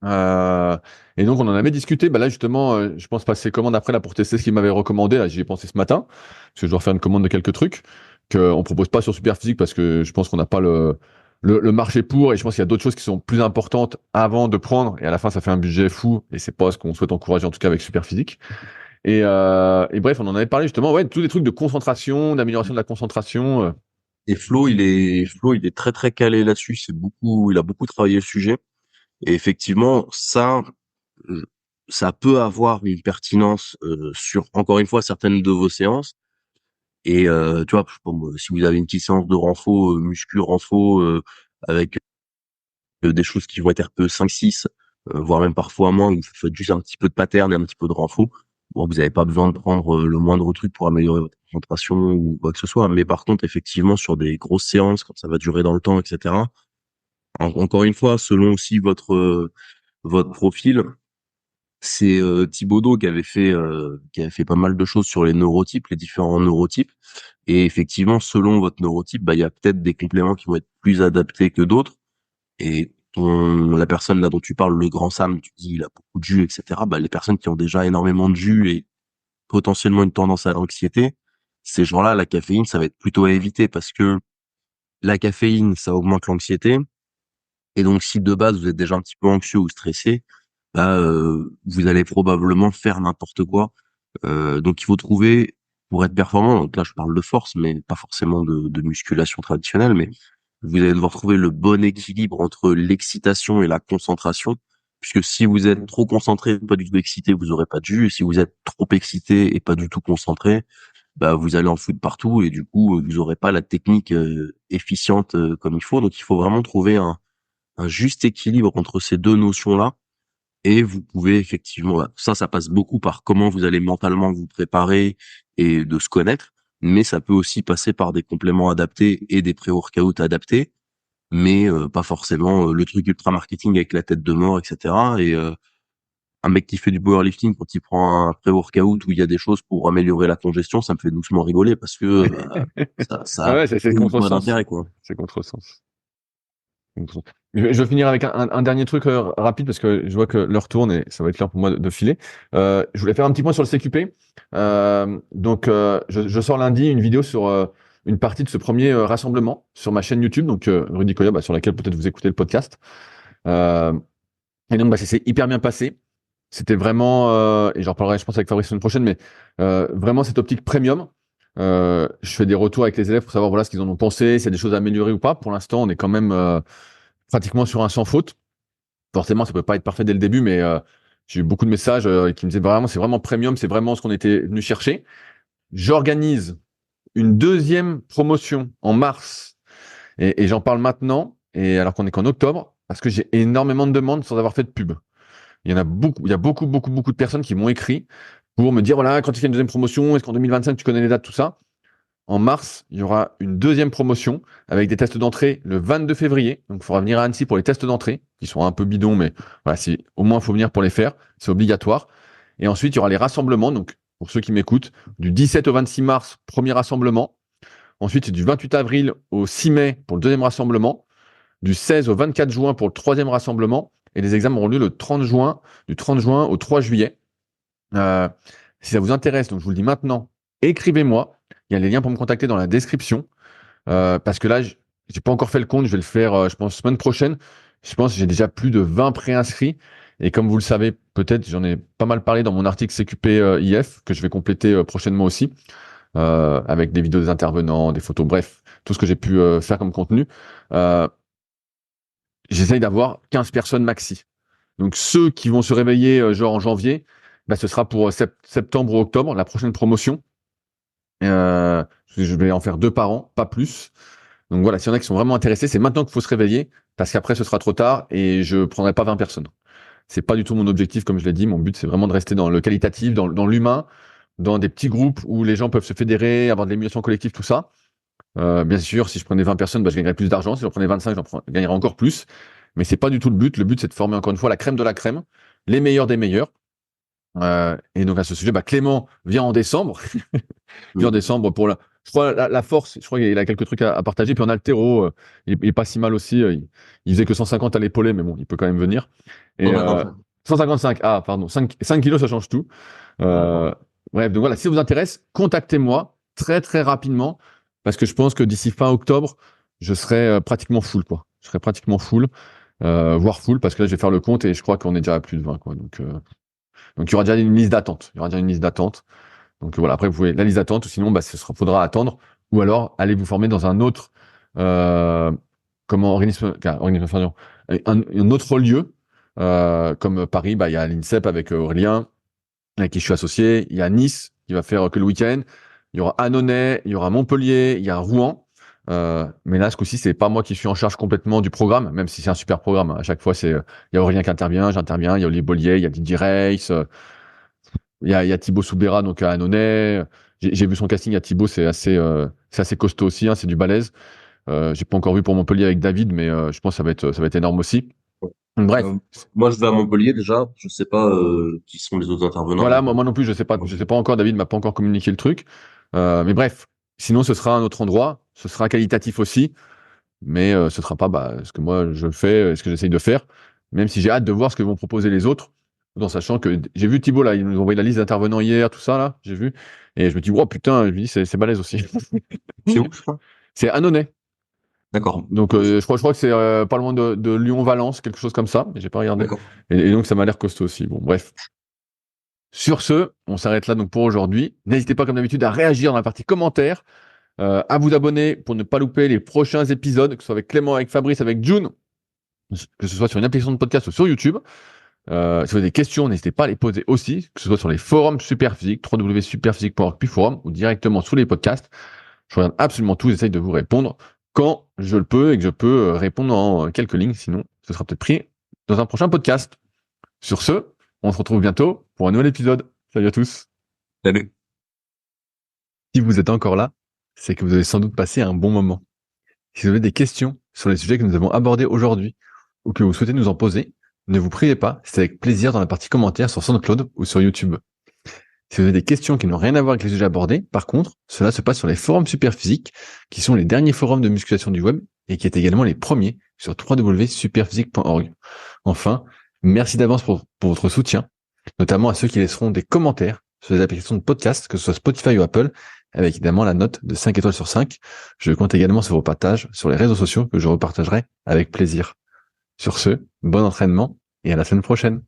Euh, et donc, on en avait discuté. Bah, là, justement, je pense passer commande après là pour tester ce qu'il m'avait recommandé. Là, j'y ai pensé ce matin parce que je dois faire une commande de quelques trucs qu'on propose pas sur Superphysique parce que je pense qu'on n'a pas le marché pour et je pense qu'il y a d'autres choses qui sont plus importantes avant de prendre et à la fin, ça fait un budget fou et c'est pas ce qu'on souhaite encourager en tout cas avec Superphysique. Et bref, on en avait parlé justement, ouais, tous des trucs de concentration, d'amélioration de la concentration. Et Flo, il est très très calé là-dessus. Il a beaucoup travaillé le sujet. Et effectivement, euh, ça peut avoir une pertinence sur, encore une fois, certaines de vos séances. Et tu vois, je sais pas moi, si vous avez une petite séance de renfo, muscu, renfo, avec des choses qui vont être RPE 5-6, voire même parfois moins, où vous faites juste un petit peu de pattern et un petit peu de renfo. Bon, vous n'avez pas besoin de prendre le moindre truc pour améliorer votre concentration ou quoi que ce soit. Mais par contre, effectivement, sur des grosses séances, quand ça va durer dans le temps, etc. Encore une fois, selon aussi votre profil, c'est Thibaudot qui avait fait pas mal de choses sur les neurotypes, les différents neurotypes. Et effectivement, selon votre neurotype, bah, il y a peut-être des compléments qui vont être plus adaptés que d'autres. Et la personne là dont tu parles, le grand Sam, tu dis il a beaucoup de jus, etc. Bah, les personnes qui ont déjà énormément de jus et potentiellement une tendance à l'anxiété, ces gens-là, la caféine, ça va être plutôt à éviter parce que la caféine, ça augmente l'anxiété. Et donc, si de base vous êtes déjà un petit peu anxieux ou stressé, bah, vous allez probablement faire n'importe quoi. Donc, il faut trouver, pour être performant, donc là je parle de force, mais pas forcément de musculation traditionnelle, mais vous allez devoir trouver le bon équilibre entre l'excitation et la concentration, puisque si vous êtes trop concentré, pas du tout excité, vous aurez pas de jus, et si vous êtes trop excité et pas du tout concentré, bah vous allez en foutre partout, et du coup vous aurez pas la technique efficiente comme il faut. Donc il faut vraiment trouver un juste équilibre entre ces deux notions-là. Et vous pouvez effectivement, ça passe beaucoup par comment vous allez mentalement vous préparer et de se connaître, mais ça peut aussi passer par des compléments adaptés et des pré-workouts adaptés, mais pas forcément le truc ultra marketing avec la tête de mort, etc. Et un mec qui fait du powerlifting, quand il prend un pré-workout où il y a des choses pour améliorer la congestion, ça me fait doucement rigoler parce que ça a Ouais, c'est le pas contresens. d'intérêt, quoi. C'est contresens. Je vais finir avec un dernier truc rapide parce que je vois que l'heure tourne et ça va être l'heure pour moi de filer. Je voulais faire un petit point sur le CQP. Je sors lundi une vidéo sur une partie de ce premier rassemblement sur ma chaîne YouTube, donc Rudy Koya, bah, sur laquelle peut-être vous écoutez le podcast. Euh, et donc, bah, ça s'est hyper bien passé. C'était vraiment, et j'en reparlerai, je pense, avec Fabrice la semaine prochaine, mais vraiment cette optique premium. Je fais des retours avec les élèves pour savoir voilà ce qu'ils en ont pensé, s'il y a des choses à améliorer ou pas. Pour l'instant, on est quand même pratiquement sur un sans faute. Forcément, ça peut pas être parfait dès le début, mais j'ai eu beaucoup de messages qui me disaient vraiment, c'est vraiment premium, c'est vraiment ce qu'on était venu chercher. J'organise une deuxième promotion en mars et j'en parle maintenant, et alors qu'on est qu'en octobre, parce que j'ai énormément de demandes sans avoir fait de pub. Il y en a beaucoup, il y a beaucoup de personnes qui m'ont écrit pour me dire voilà, quand tu fais une deuxième promotion, est-ce qu'en 2025 tu connais les dates, tout ça? En mars, il y aura une deuxième promotion avec des tests d'entrée le 22 février. Donc, il faudra venir à Annecy pour les tests d'entrée, qui sont un peu bidons, mais voilà, au moins, il faut venir pour les faire. C'est obligatoire. Et ensuite, il y aura les rassemblements. Donc, pour ceux qui m'écoutent, du 17 au 26 mars, premier rassemblement. Ensuite, du 28 avril au 6 mai pour le deuxième rassemblement. Du 16 au 24 juin pour le troisième rassemblement. Et les examens auront lieu le 30 juin, du 30 juin au 3 juillet. Euh, Si ça vous intéresse, donc je vous le dis maintenant, écrivez-moi. Il y a les liens pour me contacter dans la description. Parce que là, j'ai pas encore fait le compte. Je vais le faire, je pense, semaine prochaine. Je pense que j'ai déjà plus de 20 préinscrits. Et comme vous le savez, peut-être, j'en ai pas mal parlé dans mon article CQP IF, que je vais compléter prochainement aussi, avec des vidéos des intervenants, des photos, bref, tout ce que j'ai pu faire comme contenu. Euh, J'essaye d'avoir 15 personnes maxi. Donc ceux qui vont se réveiller genre en janvier, ce sera pour septembre ou octobre, la prochaine promotion. Je vais en faire 2 par an, pas plus. Donc voilà, s'il y en a qui sont vraiment intéressés, c'est maintenant qu'il faut se réveiller, parce qu'après ce sera trop tard et je prendrai pas 20 personnes. C'est pas du tout mon objectif, comme je l'ai dit. Mon but, c'est vraiment de rester dans le qualitatif, dans l'humain, dans des petits groupes où les gens peuvent se fédérer, avoir de l'émulation collective, tout ça. Bien sûr, si je prenais 20 personnes, je gagnerais plus d'argent. Si j'en prenais 25, gagnerais encore plus. Mais c'est pas du tout le but. Le but, c'est de former encore une fois la crème de la crème, les meilleurs des meilleurs. Et donc à ce sujet, Clément vient en décembre. Vient en décembre pour je crois la force. Je crois qu'il a quelques trucs à partager. Puis on a le terreau. Il est pas si mal aussi. Il faisait que 150 à l'épaulé, mais bon, il peut quand même venir. Et 155. Ah, pardon. 5 kilos, ça change tout. Bref, donc voilà. Si ça vous intéresse, contactez-moi très très rapidement, parce que je pense que d'ici fin octobre, je serai pratiquement full, quoi. Je serai pratiquement full, voire full, parce que là, je vais faire le compte et je crois qu'on est déjà à plus de 20, quoi. Donc il y aura déjà une liste d'attente. Donc voilà, après vous pouvez la liste d'attente, ou sinon faudra attendre, ou alors allez vous former dans un autre un autre lieu, comme Paris, il y a l'INSEP avec Aurélien, avec qui je suis associé. Il y a Nice qui va faire que le week-end. Il y aura Annonay, il y aura Montpellier, il y a Rouen. Mais là, ce coup-ci, c'est pas moi qui suis en charge complètement du programme, même si c'est un super programme. À chaque fois, il y a Aurélien qui intervient, j'interviens, il y a Olivier Bollier, il y a Didier Reis, il y a Thibaut Soubera, donc à Annonay. J'ai vu son casting à Thibaut, c'est assez costaud aussi, hein, c'est du balèze. J'ai pas encore vu pour Montpellier avec David, mais je pense que ça va être énorme aussi. Bref. Moi, je vais à Montpellier déjà. Je sais pas qui sont les autres intervenants. Voilà, moi non plus, je sais pas encore. David m'a pas encore communiqué le truc. Mais bref, sinon ce sera un autre endroit, ce sera qualitatif aussi, mais ce sera pas ce que moi je fais, ce que j'essaye de faire. Même si j'ai hâte de voir ce que vont proposer les autres, tout en sachant que j'ai vu Thibaut là, il nous a envoyé la liste d'intervenants hier, tout ça là, j'ai vu, et je me dis oh putain, je me dis c'est balèze aussi. C'est où, je crois? C'est Annonay. D'accord. Donc je crois que c'est pas loin de Lyon-Valence, quelque chose comme ça, mais j'ai pas regardé. D'accord. Et donc ça m'a l'air costaud aussi. Bon bref. Sur ce, on s'arrête là donc pour aujourd'hui. N'hésitez pas comme d'habitude à réagir dans la partie commentaires, à vous abonner pour ne pas louper les prochains épisodes, que ce soit avec Clément, avec Fabrice, avec June, que ce soit sur une application de podcast ou sur YouTube. Si vous avez des questions, n'hésitez pas à les poser aussi, que ce soit sur les forums Superphysique, www.superphysique.org, puis forum, ou directement sous les podcasts. Je regarde absolument tout, j'essaye de vous répondre quand je le peux et que je peux répondre en quelques lignes, sinon ce sera peut-être pris dans un prochain podcast. Sur ce, on se retrouve bientôt pour un nouvel épisode. Salut à tous. Salut. Si vous êtes encore là, c'est que vous avez sans doute passé un bon moment. Si vous avez des questions sur les sujets que nous avons abordés aujourd'hui, ou que vous souhaitez nous en poser, ne vous privez pas, c'est avec plaisir dans la partie commentaires sur SoundCloud ou sur YouTube. Si vous avez des questions qui n'ont rien à voir avec les sujets abordés, par contre, cela se passe sur les forums Superphysique, qui sont les derniers forums de musculation du web, et qui est également les premiers sur www.superphysique.org. Enfin, merci d'avance pour votre soutien, notamment à ceux qui laisseront des commentaires sur les applications de podcast, que ce soit Spotify ou Apple, avec évidemment la note de 5 étoiles sur 5. Je compte également sur vos partages sur les réseaux sociaux que je repartagerai avec plaisir. Sur ce, bon entraînement et à la semaine prochaine.